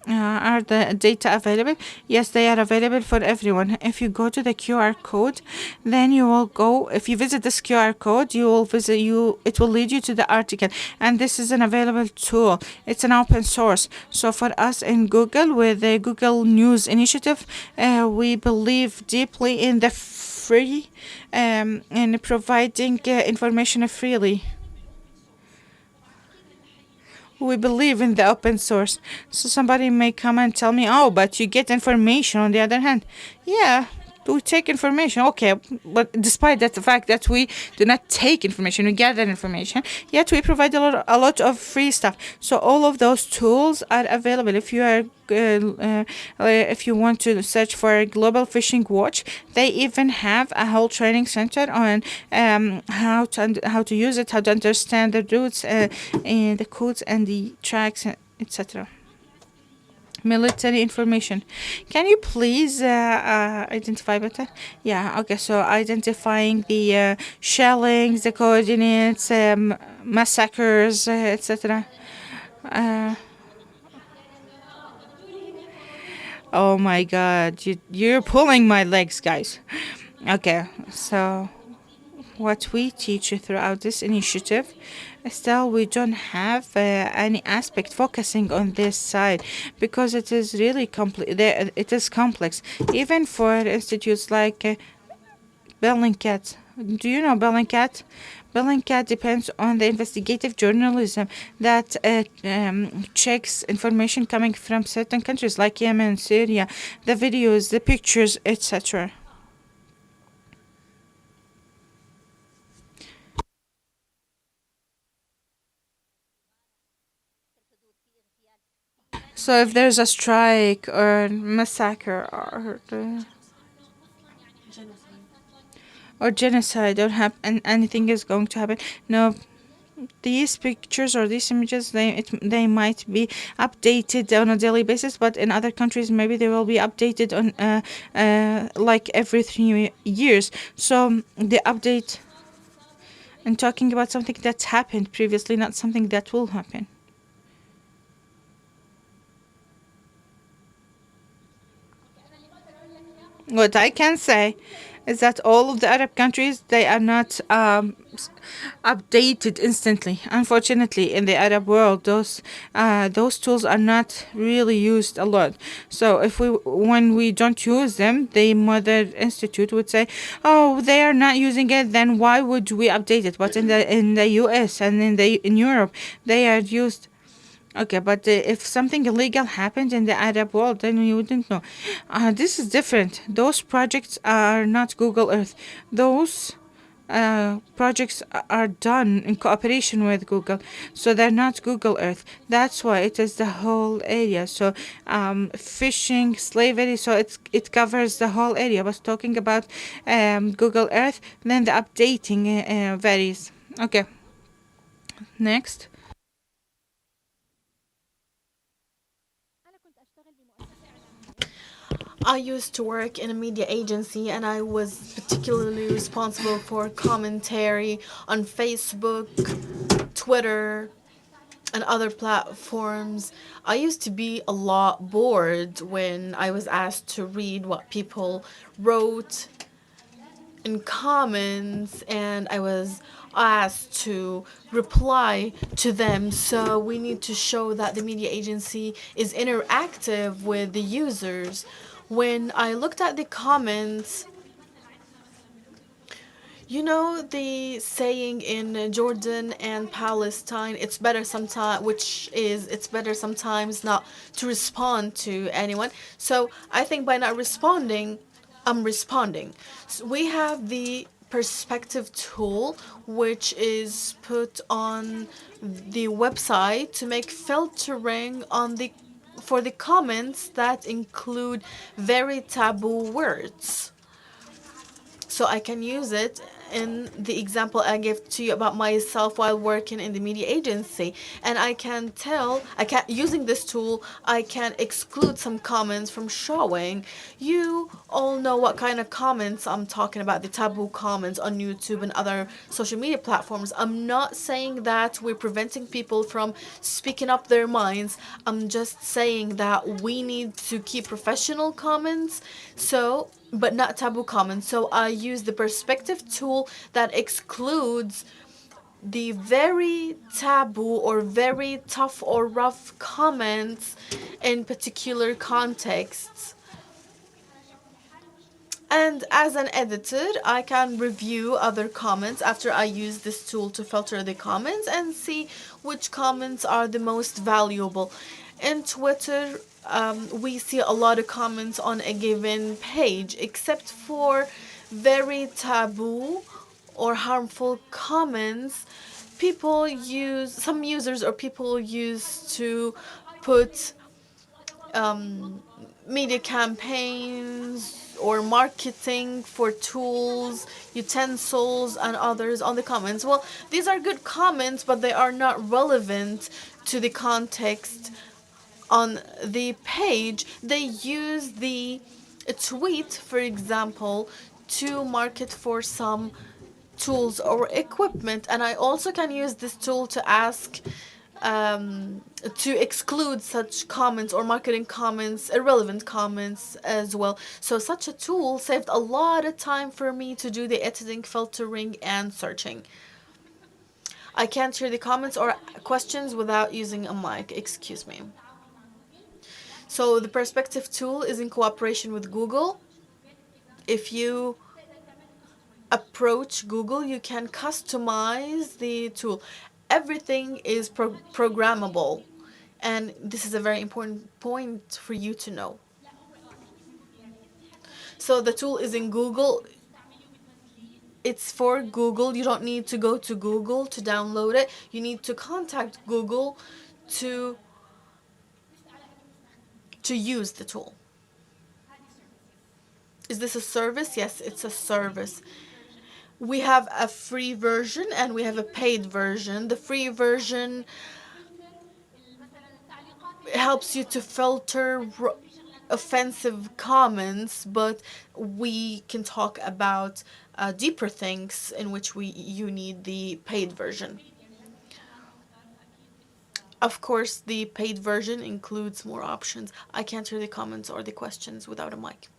Are the data available? Yes, they are available for everyone. If you go to the QR code, then you will go. If you visit this QR code, you will visit you. It will lead you to the article, and this is an available tool. It's an open source. So for us in Google, with the Google News Initiative, we believe deeply in the free, in providing information freely. We believe in the open source. So somebody may come and tell me, oh, but you get information on the other hand. Yeah, we take information, okay, but despite that, the fact that we do not take information, we gather information, yet we provide a lot of free stuff. So all of those tools are available. If you are if you want to search for a global fishing watch, they even have a whole training center on how to use it, how to understand the routes, and the codes and the tracks, etc. Military information. Can you please identify better? Yeah, okay, so identifying the shellings, the coordinates, massacres, etc. Oh my god, you're pulling my legs, guys. Okay, so what we teach throughout this initiative, still we don't have any aspect focusing on this side because it is really complex. It is complex, even for institutes like Bellingcat. Do you know Bellingcat? Bellingcat depends on the investigative journalism that checks information coming from certain countries like Yemen, Syria, the videos, the pictures, etc. So if there's a strike or massacre or genocide or anything is going to happen, no, these pictures or these images, they might be updated on a daily basis, but in other countries maybe they will be updated on like every 3 years. So the update and talking about something that's happened previously, not something that will happen. What I can say is that all of the Arab countries, they are not updated instantly. Unfortunately, in the Arab world, those tools are not really used a lot. So when we don't use them, the Mother Institute would say, "Oh, they are not using it. Then why would we update it?" But in the U.S. and in Europe, they are used. Okay, but if something illegal happened in the Arab world, then we wouldn't know. This is different. Those projects are not Google Earth. Those projects are done in cooperation with Google, so they're not Google Earth. That's why it is the whole area. So fishing, slavery, so it covers the whole area. But talking about Google Earth, then the updating varies. Okay, next. I used to work in a media agency and I was particularly responsible for commentary on Facebook, Twitter, and other platforms. I used to be a lot bored when I was asked to read what people wrote in comments and I was asked to reply to them. So we need to show that the media agency is interactive with the users. When I looked at the comments, you know the saying in Jordan and Palestine, it's better sometimes, which is it's better sometimes not to respond to anyone. So I think by not responding, I'm responding. So we have the perspective tool, which is put on the website to make filtering on the for the comments that include very taboo words. So I can use it in the example I gave to you about myself while working in the media agency. And I can tell, using this tool, I can exclude some comments from showing. You all know what kind of comments I'm talking about, the taboo comments on YouTube and other social media platforms. I'm not saying that we're preventing people from speaking up their minds. I'm just saying that we need to keep professional comments. So but not taboo comments. So I use the perspective tool that excludes the very taboo or very tough or rough comments in particular contexts. And as an editor, I can review other comments after I use this tool to filter the comments and see which comments are the most valuable. In Twitter, we see a lot of comments on a given page, except for very taboo or harmful comments. Some users or people use to put media campaigns or marketing for tools, utensils, and others on the comments. Well, these are good comments, but they are not relevant to the context on the page. They use the tweet, for example, to market for some tools or equipment. And I also can use this tool to ask to exclude such comments or marketing comments, irrelevant comments as well. So such a tool saved a lot of time for me to do the editing, filtering, and searching. I can't hear the comments or questions without using a mic. Excuse me. So the perspective tool is in cooperation with Google. If you approach Google, you can customize the tool. Everything is programmable, and this is a very important point for you to know. So the tool is in Google. It's for Google. You don't need to go to Google to download it. You need to contact Google to use the tool. Is this a service? Yes, it's a service. We have a free version and we have a paid version. The free version helps you to filter offensive comments, but we can talk about deeper things in which you need the paid version. Of course, the paid version includes more options. I can't hear the comments or the questions without a mic.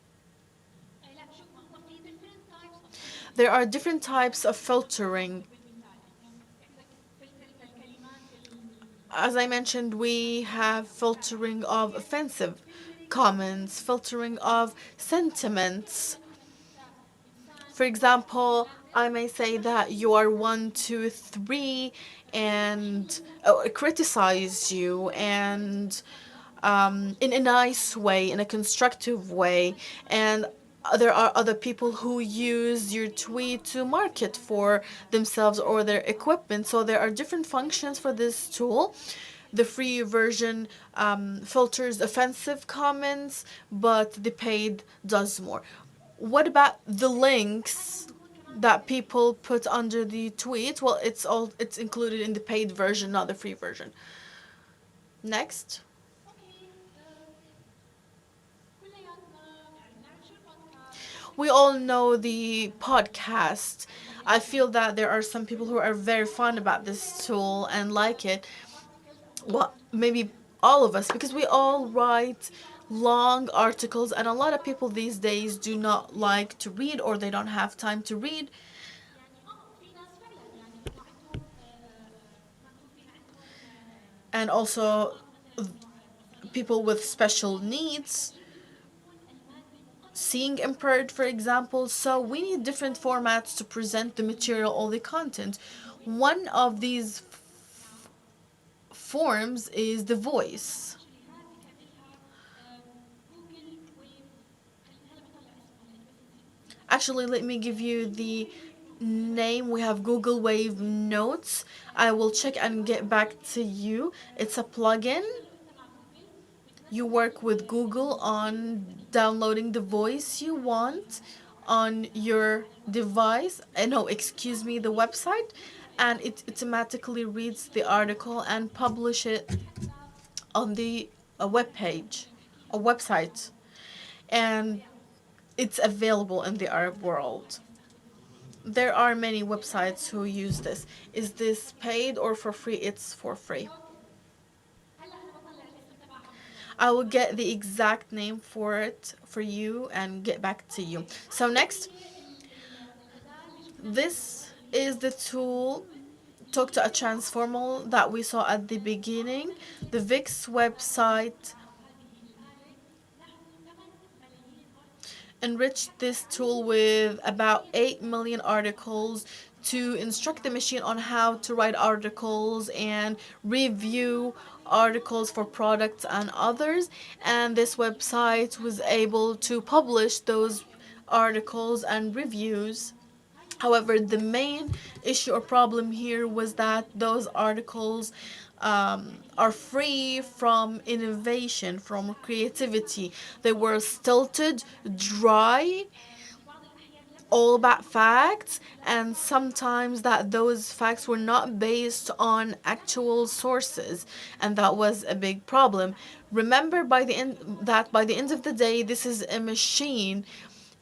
There are different types of filtering. As I mentioned, we have filtering of offensive comments, filtering of sentiments. For example, I may say that you are 1, 2, 3 and criticize you and in a nice way, in a constructive way. And there are other people who use your tweet to market for themselves or their equipment. So there are different functions for this tool. The free version filters offensive comments, but the paid does more. What about the links that people put under the tweet? Well, it's included in the paid version, not the free version. Next. We all know the podcast. I feel that there are some people who are very fond about this tool and like it. Well, maybe all of us, because we all write long articles, and a lot of people these days do not like to read or they don't have time to read. And also, people with special needs, seeing impaired, for example. So we need different formats to present the material or the content. One of these forms is the voice. Actually, let me give you the name. We have Google Wave Notes. I will check and get back to you. It's a plugin. You work with Google on downloading the voice you want on your device. No, excuse me, the website, and it automatically reads the article and publish it on the web page, a website, and it's available in the Arab world. There are many websites who use this. Is this paid or for free? It's for free. I will get the exact name for it for you and get back to you. So next, this is the tool Talk to a Transformer that we saw at the beginning. The VIX website enriched this tool with about 8 million articles to instruct the machine on how to write articles and review articles for products and others. And this website was able to publish those articles and reviews. However, the main issue or problem here was that those articles are free from innovation, from creativity. They were stilted, dry, all about facts, and sometimes that those facts were not based on actual sources, and that was a big problem. Remember, by the end of the day, this is a machine.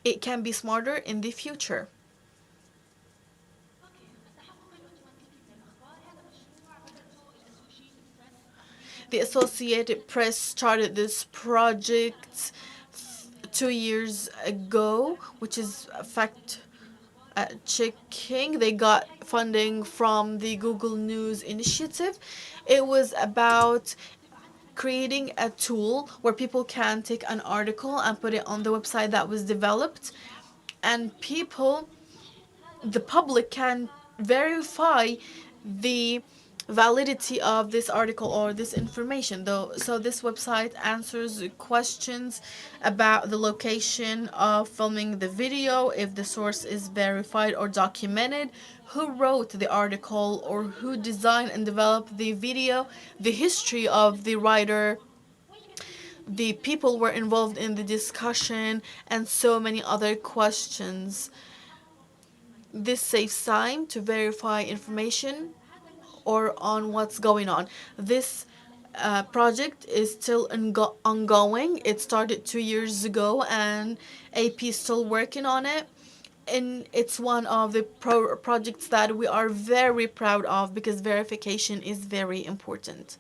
It can be smarter in the future. The Associated Press started this project 2 years ago, which is a fact checking. They got funding from the Google News Initiative. It was about creating a tool where people can take an article and put it on the website that was developed, and the public can verify the validity of this article or this information though. So this website answers questions about the location of filming the video, if the source is verified or documented, who wrote the article or who designed and developed the video, the history of the writer, the people were involved in the discussion, and so many other questions. This saves time to verify information or on what's going on. This project is still ongoing. It started 2 years ago, and AP is still working on it. And it's one of the projects that we are very proud of because verification is very important.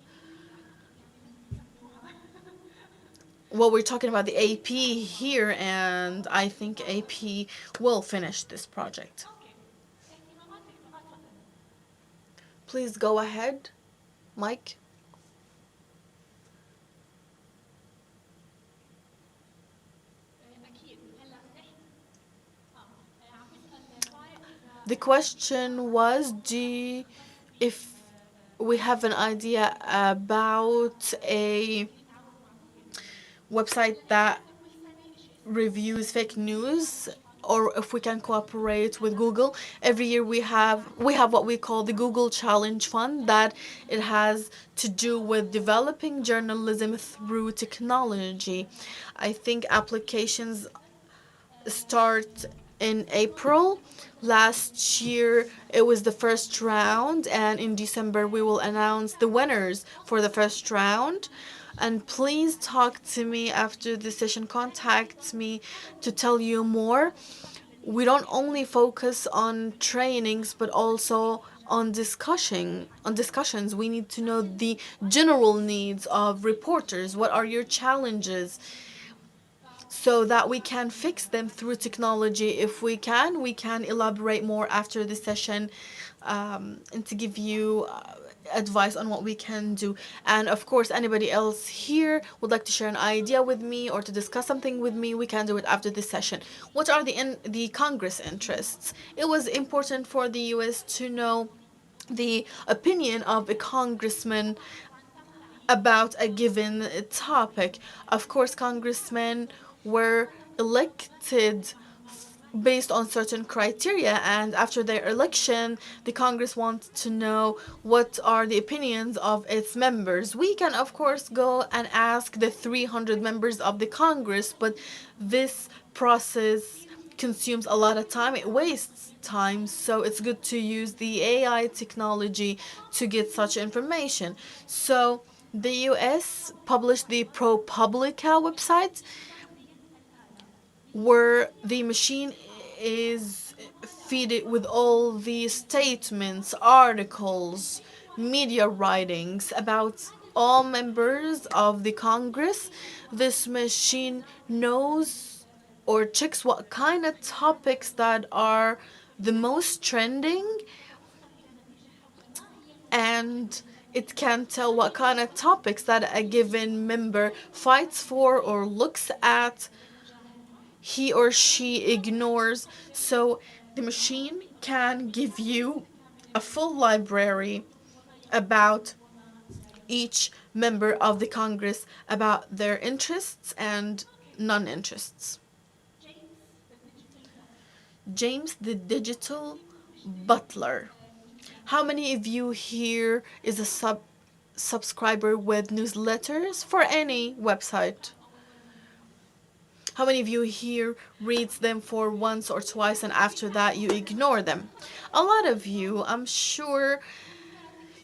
Well, we're talking about the AP here, and I think AP will finish this project. Please go ahead, Mike. The question was, if we have an idea about a website that reviews fake news, or if we can cooperate with Google. Every year we have what we call the Google Challenge Fund, that it has to do with developing journalism through technology. I think applications start in April. Last year it was the first round, and in December we will announce the winners for the first round. And please talk to me after the session. Contact me to tell you more. We don't only focus on trainings, but also on discussions. We need to know the general needs of reporters. What are your challenges? So that we can fix them through technology. If we can elaborate more after the session, and to give you advice on what we can do. And of course, anybody else here would like to share an idea with me or to discuss something with me, we can do it after this session. What are the Congress interests? It was important for the US to know the opinion of a congressman about a given topic. Of course, congressmen were elected based on certain criteria, and after their election the Congress wants to know what are the opinions of its members. We can of course go and ask the 300 members of the Congress, but this process consumes a lot of time, it wastes time, so it's good to use the AI technology to get such information. So the US published the ProPublica website, where the machine is feed it with all the statements, articles, media writings about all members of the Congress. This machine knows or checks what kind of topics that are the most trending, and it can tell what kind of topics that a given member fights for or looks at, he or she ignores. So the machine can give you a full library about each member of the Congress, about their interests and non-interests. James the Digital Butler. How many of you here is a subscriber with newsletters for any website? How many of you here reads them for once or twice and after that you ignore them? A lot of you, I'm sure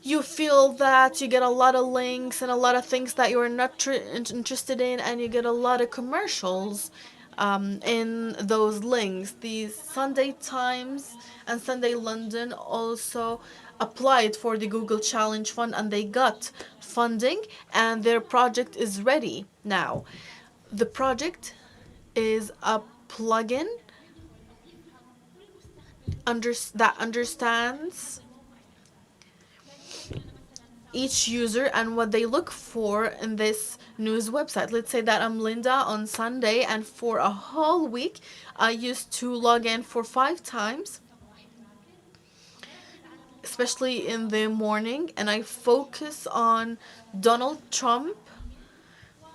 you feel that you get a lot of links and a lot of things that you're not interested in, and you get a lot of commercials in those links. The Sunday Times and Sunday London also applied for the Google Challenge Fund, and they got funding, and their project is ready now. The project is a plugin that understands each user and what they look for in this news website. Let's say that I'm Linda on Sunday, and for a whole week I used to log in for 5 times, especially in the morning, and I focus on Donald Trump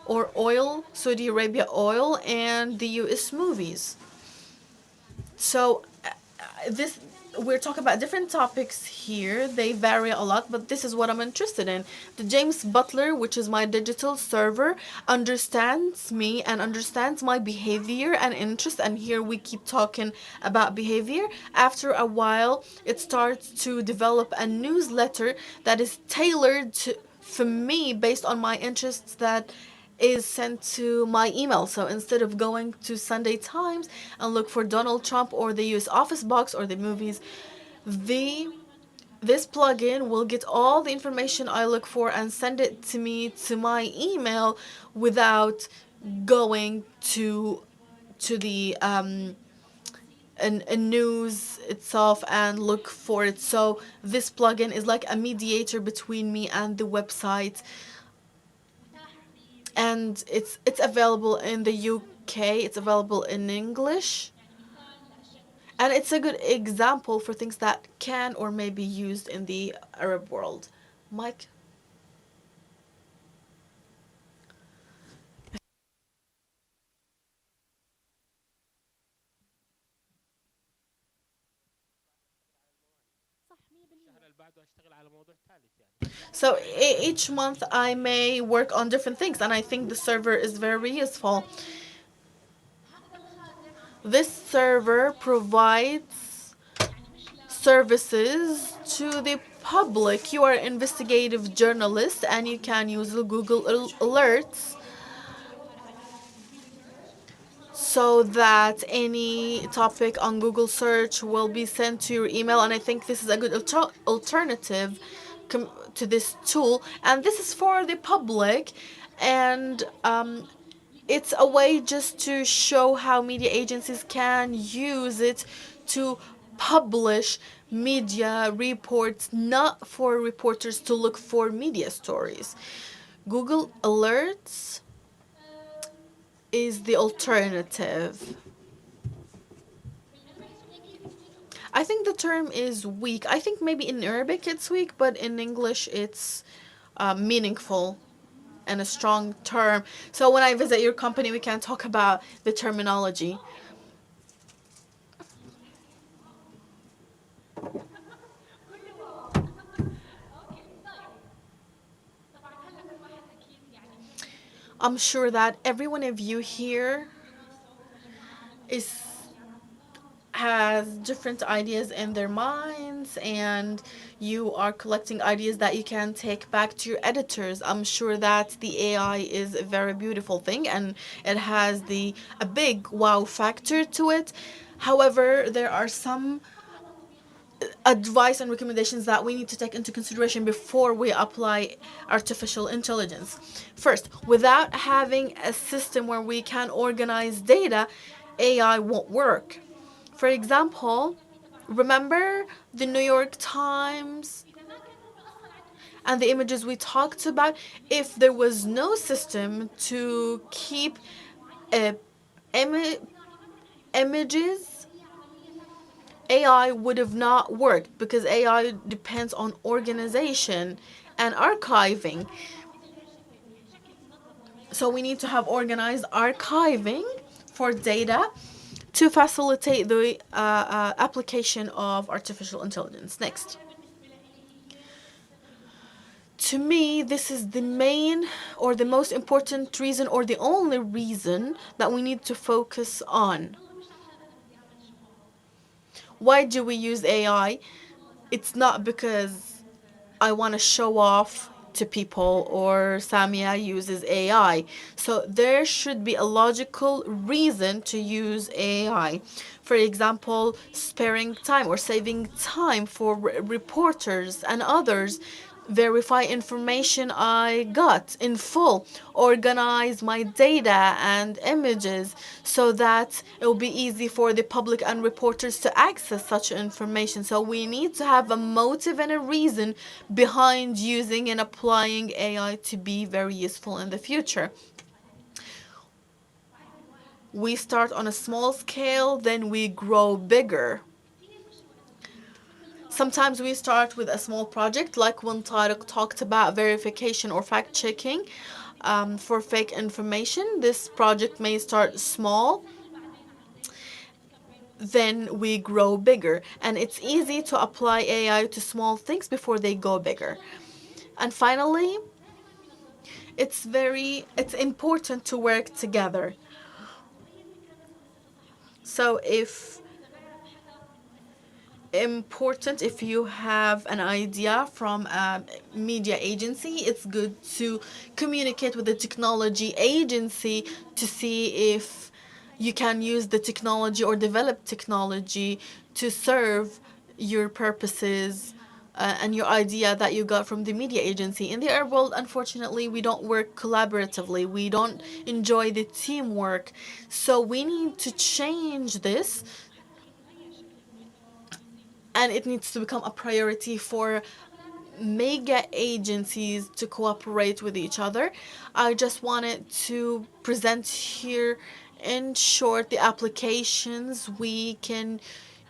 or oil, Saudi Arabia oil, and the US movies. So this we're talking about different topics here. They vary a lot, but this is what I'm interested in. The James Butler, which is my digital server, understands me and understands my behavior and interest. And here we keep talking about behavior. After a while, it starts to develop a newsletter that is tailored for me based on my interests, that is sent to my email. So instead of going to Sunday Times and look for Donald Trump or the US Office Box or the movies, this plugin will get all the information I look for and send it to me to my email without going to the a news itself and look for it. So this plugin is like a mediator between me and the website, and it's available in the UK, it's available in English, and it's a good example for things that can or may be used in the Arab world. Mike? So each month I may work on different things, and I think the server is very useful. This server provides services to the public, you are an investigative journalist and you can use the Google Alerts so that any topic on Google search will be sent to your email. And I think this is a good alternative to this tool. And this is for the public. And it's a way just to show how media agencies can use it to publish media reports, not for reporters to look for media stories. Google Alerts is the alternative. I think the term is weak. I think maybe in Arabic it's weak, but in English it's meaningful and a strong term. So when I visit your company, we can talk about the terminology. I'm sure that every one of you here has different ideas in their minds, and you are collecting ideas that you can take back to your editors. I'm sure that the AI is a very beautiful thing and it has a big wow factor to it. However, there are some advice and recommendations that we need to take into consideration before we apply artificial intelligence. First, without having a system where we can organize data, AI won't work. For example, remember the New York Times and the images we talked about? If there was no system to keep uh, images, AI would have not worked because AI depends on organization and archiving. So we need to have organized archiving for data to facilitate the application of artificial intelligence. Next. To me, this is the main or the most important reason or the only reason that we need to focus on. Why do we use AI? It's not because I want to show off to people or Samya uses AI. So there should be a logical reason to use AI. For example, sparing time or saving time for reporters and others, verify information I got in full, organize my data and images so that it will be easy for the public and reporters to access such information. So we need to have a motive and a reason behind using and applying AI to be very useful in the future. We start on a small scale, then we grow bigger. Sometimes we start with a small project, like when Tariq talked about verification or fact checking for fake information. This project may start small, then we grow bigger. And it's easy to apply AI to small things before they go bigger. And finally, it's important to work together. So if you have an idea from a media agency, it's good to communicate with the technology agency to see if you can use the technology or develop technology to serve your purposes and your idea that you got from the media agency. In the Arab world, unfortunately, we don't work collaboratively. We don't enjoy the teamwork. So we need to change this, and it needs to become a priority for mega agencies to cooperate with each other. I just wanted to present here in short the applications we can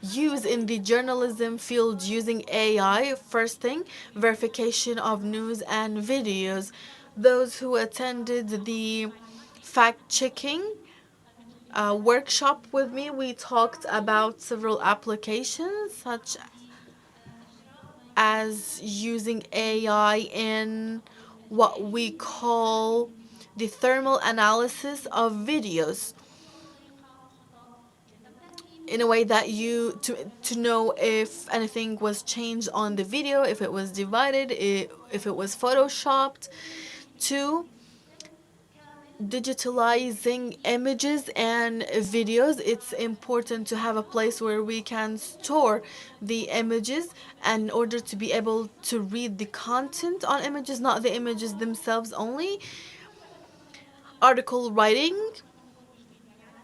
use in the journalism field using AI. First thing, verification of news and videos. Those who attended the fact checking workshop with me, we talked about several applications such as using AI in what we call the thermal analysis of videos. in a way that you to know if anything was changed on the video, if it was divided, if it was photoshopped. To digitalizing images and videos, it's important to have a place where we can store the images, and in order to be able to read the content on images, not the images themselves only. Article writing,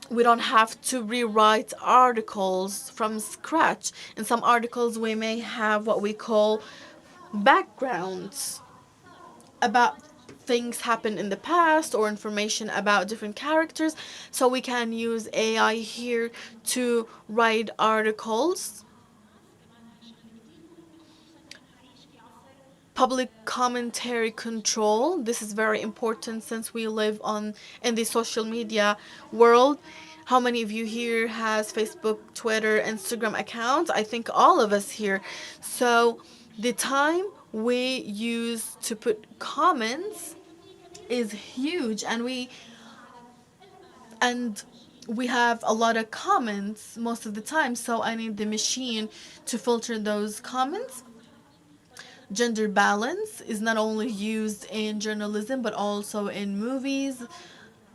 we don't have to rewrite articles from scratch. In some articles, we may have what we call backgrounds about things happened in the past or information about different characters. So we can use AI here to write articles. Public commentary control. This is very important since we live in the social media world. How many of you here has Facebook, Twitter, Instagram accounts? I think all of us here. So the time we use to put comments is huge, and we have a lot of comments most of the time, so I need the machine to filter those comments. Gender balance is not only used in journalism but also in movies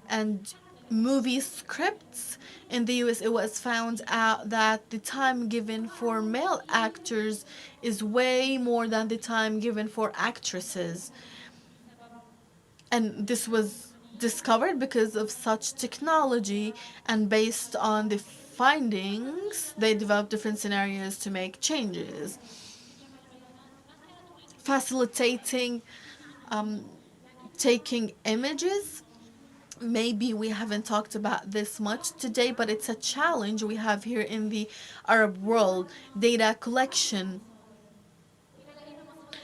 and movie scripts. In the US, it was found out that the time given for male actors is way more than the time given for actresses. And this was discovered because of such technology, and based on the findings, they developed different scenarios to make changes. Facilitating taking images. Maybe we haven't talked about this much today, but it's a challenge we have here in the Arab world. Data collection.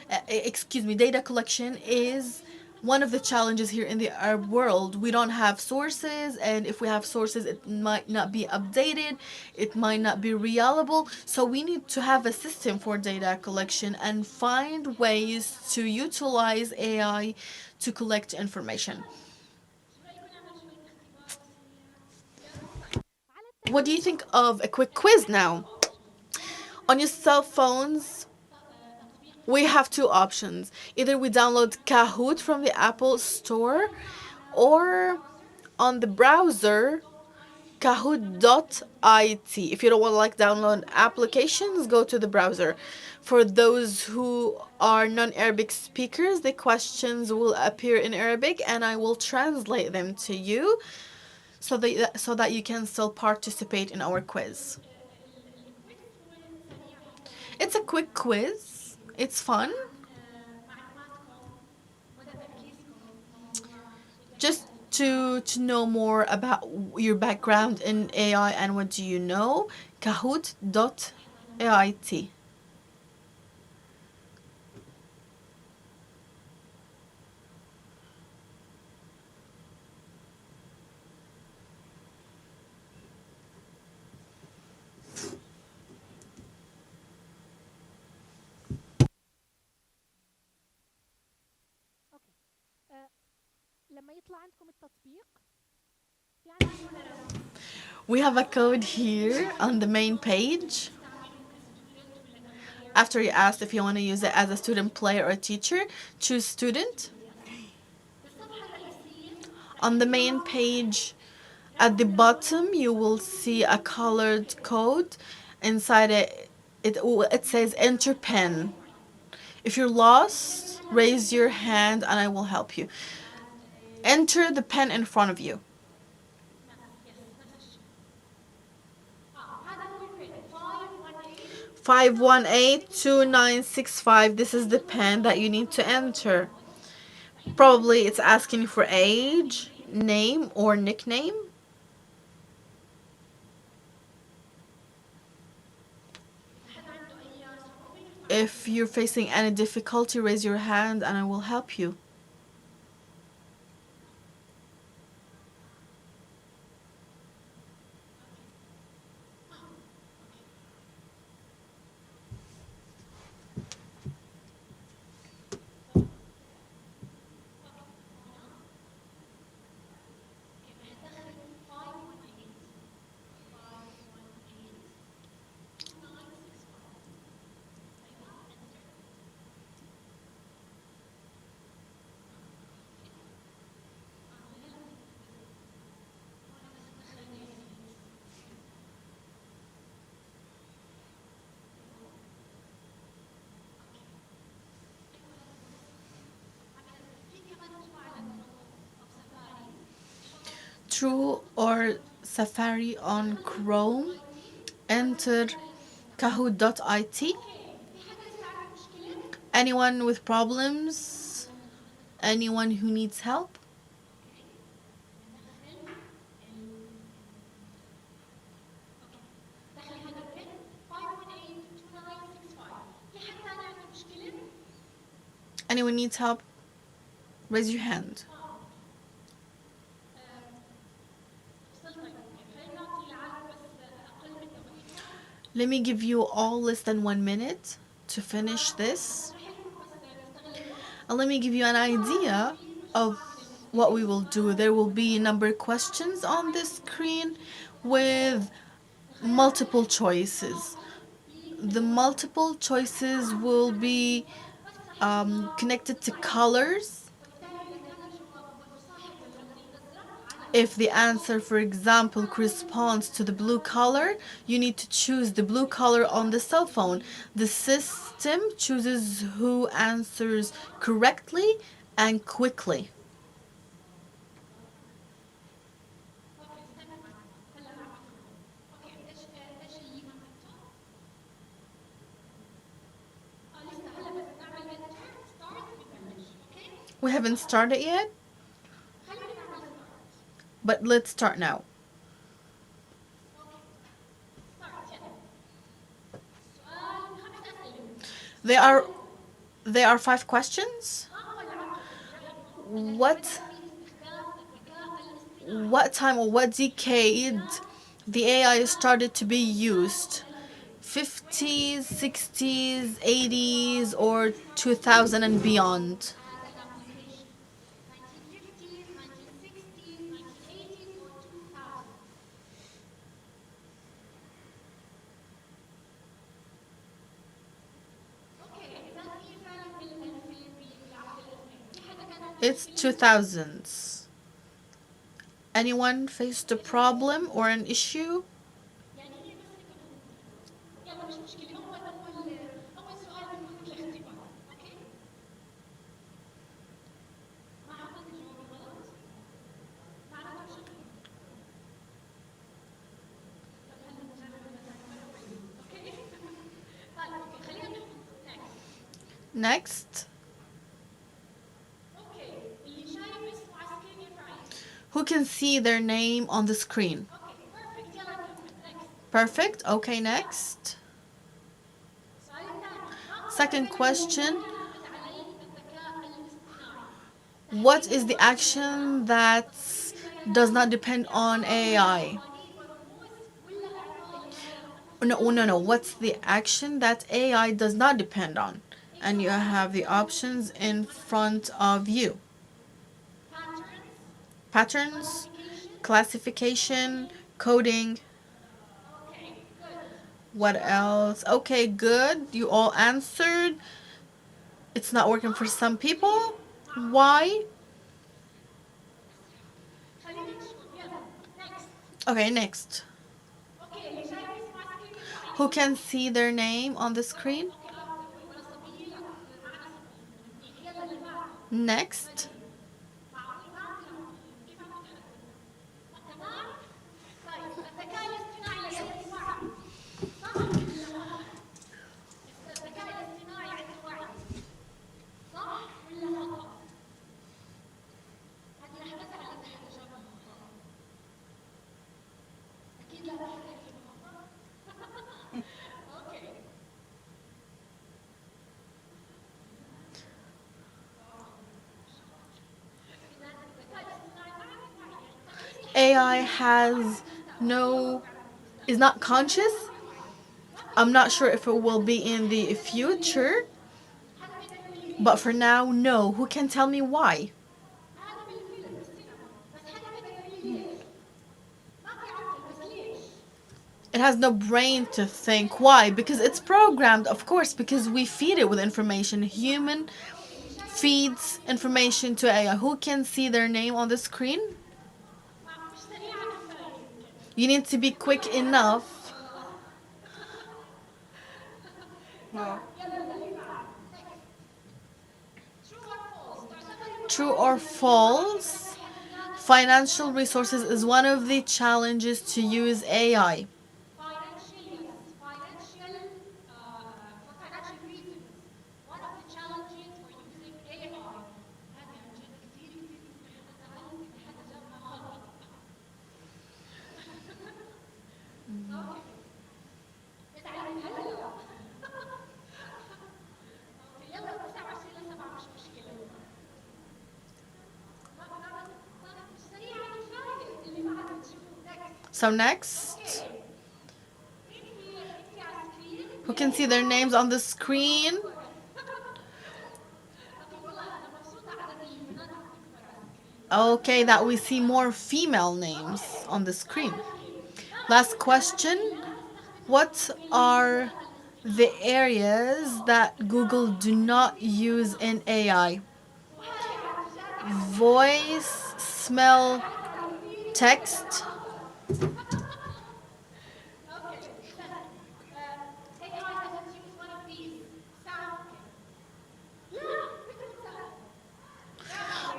Data collection is one of the challenges here in the Arab world. We don't have sources, and if we have sources, it might not be updated, it might not be reliable. So we need to have a system for data collection and find ways to utilize AI to collect information. What do you think of a quick quiz now? On your cell phones, we have two options. Either we download Kahoot from the Apple Store, or on the browser, kahoot.it. If you don't want to download applications, go to the browser. For those who are non-Arabic speakers, the questions will appear in Arabic and I will translate them to you so that you can still participate in our quiz. It's a quick quiz. It's fun. Just to know more about your background in AI and what do you know, kahoot.it. لما يطلع عندكم التطبيق We have a code here on the main page. After you asked if you want to use it as a student, player, or teacher, choose student. On the main page, at the bottom, you will see a colored code. Inside it says enter pen. If you're lost, raise your hand and I will help you. Enter the pen in front of you. Five 1-8-2965. This is the pen that you need to enter. Probably it's asking for age, name, or nickname. If you're facing any difficulty, raise your hand and I will help you. True or Safari on Chrome. Enter kahoot.it. Anyone with problems? Anyone who needs help? Anyone needs help? Raise your hand. Let me give you all less than 1 minute to finish this. And let me give you an idea of what we will do. There will be a number of questions on this screen with multiple choices. The multiple choices will be connected to colors. If the answer, for example, corresponds to the blue color, you need to choose the blue color on the cell phone. The system chooses who answers correctly and quickly. We haven't started yet, but let's start now. There are 5 questions. What time or what decade the AI started to be used? 50s, 60s, 80s, or 2000 and beyond? It's 2000s. Anyone faced a problem or an issue? Next. Who can see their name on the screen? Perfect. Okay, next. Second question. What is the action that does not depend on AI? No. What's the action that AI does not depend on? And you have the options in front of you. Patterns, classification, coding. What else? Okay, good. You all answered. It's not working for some people. Why? Okay, next. Who can see their name on the screen? Next. AI is not conscious. I'm not sure if it will be in the future, but for now, no. Who can tell me why? It has no brain to think. Why? Because it's programmed, of course, because we feed it with information. Human feeds information to AI. Who can see their name on the screen? You need to be quick enough. No. True or false? Financial resources is one of the challenges to use AI. So next, who can see their names on the screen? Okay, that we see more female names on the screen. Last question. What are the areas that Google do not use in AI? Voice, smell, text.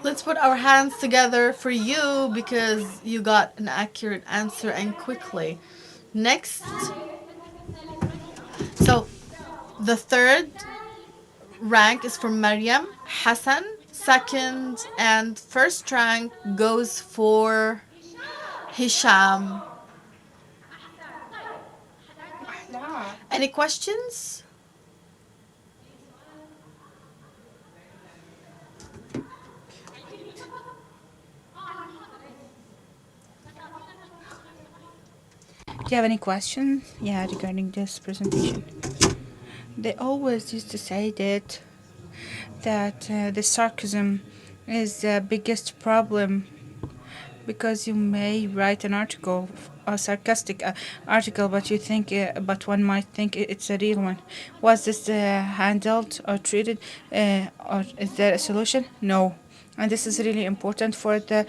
Let's put our hands together for you because you got an accurate answer and quickly. Next. So, the third rank is for Maryam Hassan. Second and first rank goes for Hisham. Any questions? Do you have any questions? Yeah, regarding this presentation. They always used to say that the sarcasm is the biggest problem because you may write an article, a sarcastic article, but you think, but one might think it's a real one. Was this handled or treated, or is there a solution? No, and this is really important for the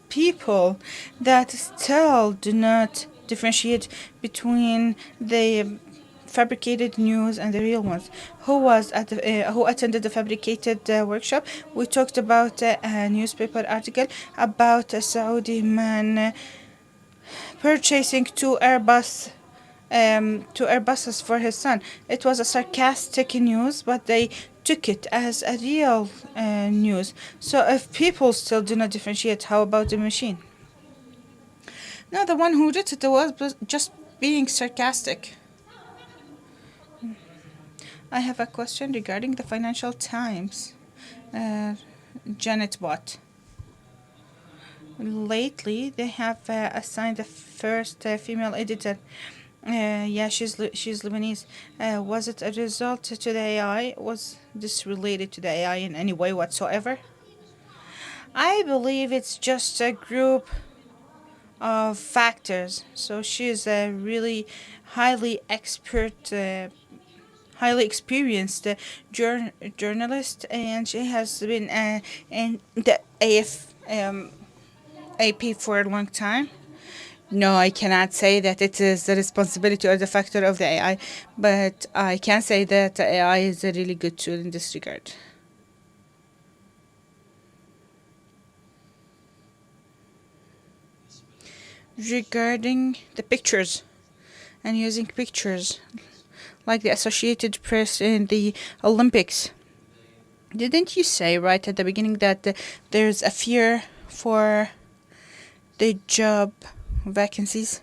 people that still do not differentiate between the fabricated news and the real ones. Who attended the fabricated workshop? We talked about a newspaper article about a Saudi man purchasing two Airbuses for his son. It was a sarcastic news, but they took it as a real news. So if people still do not differentiate, how about the machine? No, the one who did it was just being sarcastic. I have a question regarding the Financial Times. Janet Bott. Lately, they have assigned the first female editor. Yeah, she's Lebanese. Was it a result to the AI? Was this related to the AI in any way whatsoever? I believe it's just a group of factors. So she's a really highly expert, highly experienced journalist, and she has been in the AP for a long time. No, I cannot say that it is the responsibility or the factor of the AI, but I can say that the AI is a really good tool in this regard. Regarding the pictures and using pictures, like the Associated Press in the Olympics, didn't you say right at the beginning that there's a fear for the job vacancies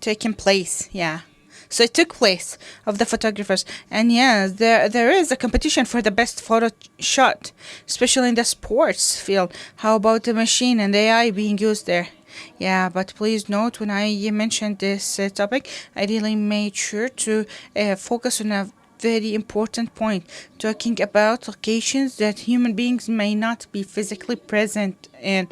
taking place? Yeah, so it took place of the photographers, and yeah, there is a competition for the best photo shot, especially in the sports field. How about the machine and AI being used there? Yeah, but please note, when I mentioned this topic, I really made sure to focus on a very important point, talking about locations that human beings may not be physically present in.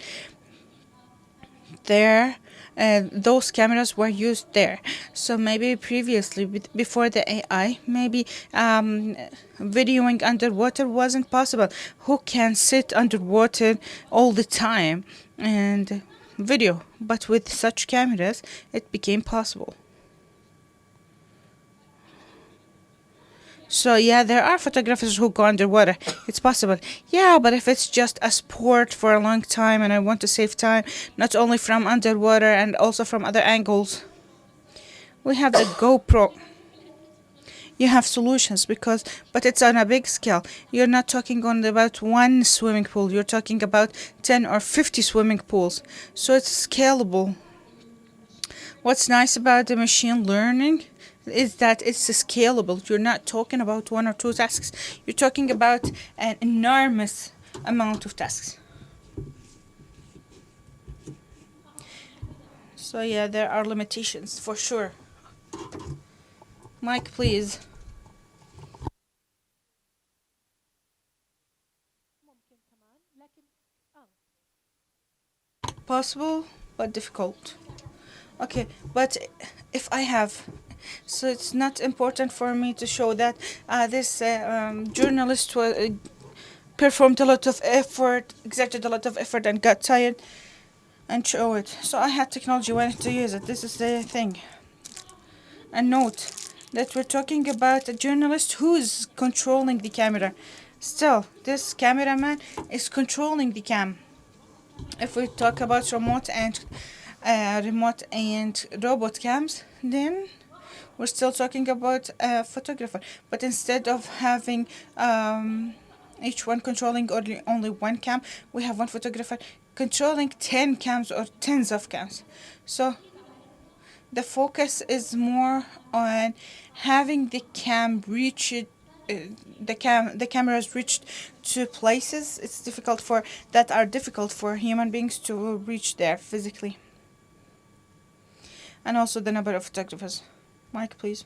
There, those cameras were used there. So maybe previously, before the AI, maybe videoing underwater wasn't possible. Who can sit underwater all the time and video? But with such cameras, it became possible. So yeah, there are photographers who go underwater. It's possible. Yeah, but if it's just a sport for a long time and I want to save time, not only from underwater and also from other angles, we have the GoPro. You have solutions but it's on a big scale. You're not talking on about one swimming pool. You're talking about 10 or 50 swimming pools. So it's scalable. What's nice about the machine learning is that it's scalable. You're not talking about one or two tasks. You're talking about an enormous amount of tasks. So yeah, there are limitations for sure. Mike, please. Possible, but difficult. Okay, but if I have, so it's not important for me to show that this journalist performed a lot of effort, exerted a lot of effort, and got tired, and show it. So I had technology when to use it. This is the thing. And note that we're talking about a journalist who's controlling the camera. Still, this cameraman is controlling the cam. If we talk about remote and robot cams, then we're still talking about a photographer. But instead of having each one controlling only one cam, we have one photographer controlling 10 cams or tens of cams. So the focus is more on having the cam reach it, the cameras reached to places it's difficult for that are difficult for human beings to reach there physically, and also the number of photographers. Mike, please.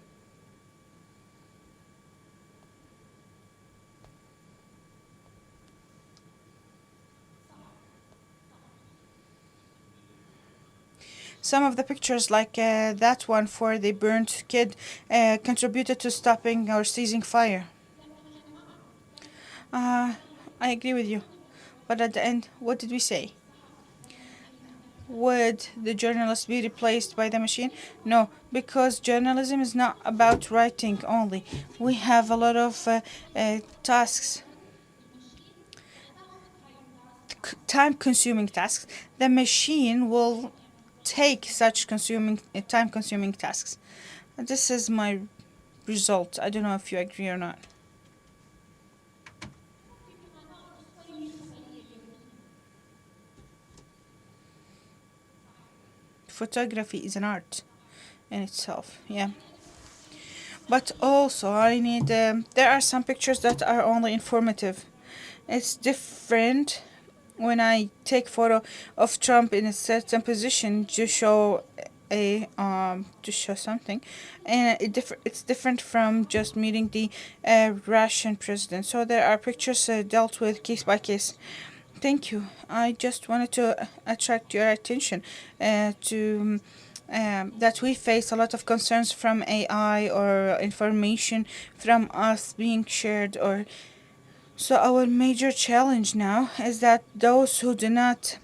Some of the pictures, like that one for the burnt kid, contributed to stopping or ceasing fire. I agree with you. But at the end, what did we say? Would the journalist be replaced by the machine? No, because journalism is not about writing only. We have a lot of tasks, time-consuming tasks. The machine will take such time-consuming tasks. This is my result. I don't know if you agree or not. Photography is an art in itself, yeah. But also, I need. There are some pictures that are only informative. It's different when I take photo of Trump in a certain position to show something, and it's different from just meeting the Russian president. So there are pictures dealt with case by case. Thank you. I just wanted to attract your attention to that we face a lot of concerns from AI or information from us being shared. Or so our major challenge now is that those who do not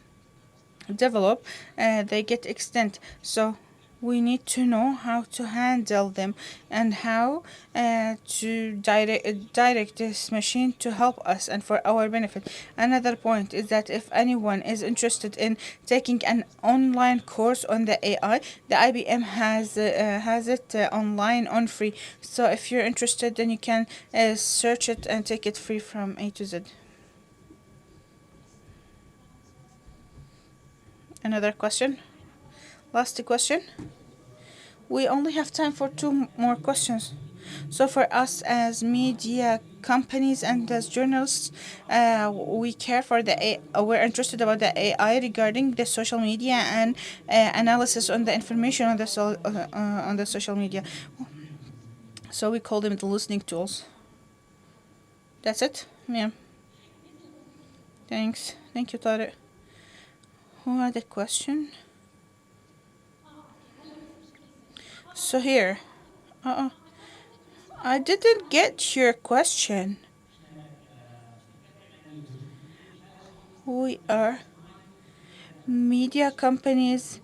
develop, they get extinct. So we need to know how to handle them and how to direct this machine to help us and for our benefit. Another point is that if anyone is interested in taking an online course on the AI, the IBM has it online on free. So if you're interested, then you can search it and take it free from A to Z. Another question? Last question? We only have time for two more questions. So for us as media companies and as journalists, we care for we're interested about the AI regarding the social media and analysis on the information on the social media. So we call them the listening tools. That's it? Yeah. Thanks. Thank you, Tariq. Who had a question? So here. I didn't get your question. We are media companies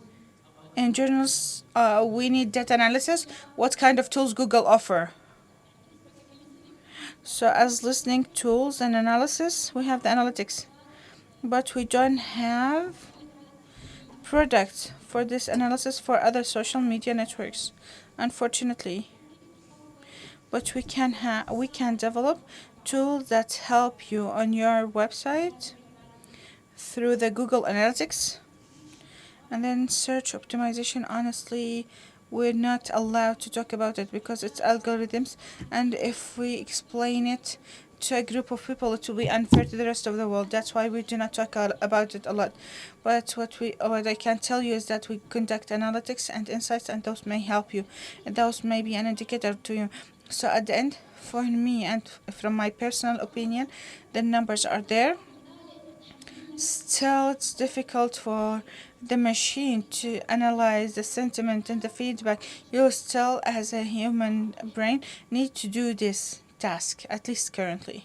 and journalists. We need data analysis. What kind of tools Google offer? So as listening tools and analysis, we have the analytics, but we don't have products for this analysis for other social media networks, unfortunately. But we can develop tools that help you on your website through the Google Analytics. And then search optimization, honestly, we're not allowed to talk about it because it's algorithms, and if we explain it to a group of people, it will be unfair to the rest of the world. That's why we do not talk about it a lot. But what I can tell you is that we conduct analytics and insights, and those may help you. And those may be an indicator to you. So at the end, for me and from my personal opinion, the numbers are there. Still, it's difficult for the machine to analyze the sentiment and the feedback. You still, as a human brain, need to do this task, at least currently.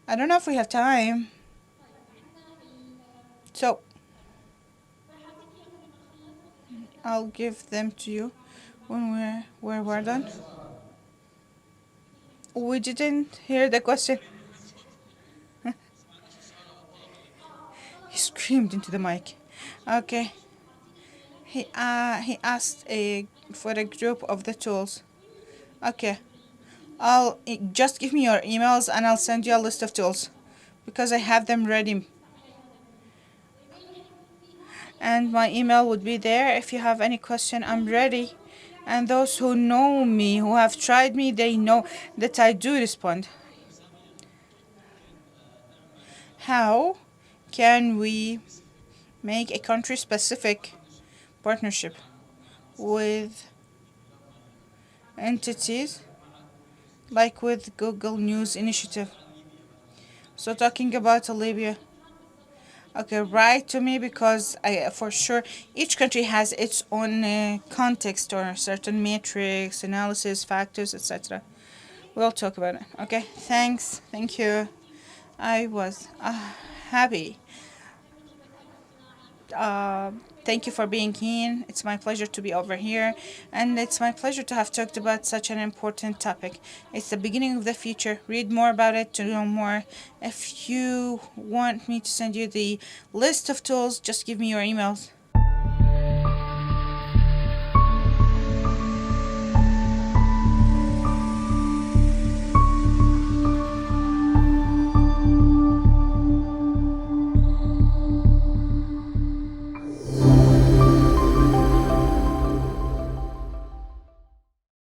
I don't know if we have time. So, I'll give them to you when we're done. We didn't hear the question. He screamed into the mic. Okay. He asked for a group of the tools. Okay. I'll just give me your emails and I'll send you a list of tools because I have them ready. And my email would be there. If you have any question, I'm ready. And those who know me, who have tried me, they know that I do respond. How can we make a country-specific partnership with entities like with Google News Initiative? So talking about Libya. Okay, write to me because for sure, each country has its own context or certain metrics, analysis, factors, etc. We'll talk about it. Okay, thanks. Thank you. I was happy. Thank you for being here. It's my pleasure to be over here, and it's my pleasure to have talked about such an important topic. It's the beginning of the future. Read more about it to know more. If you want me to send you the list of tools, just give me your emails.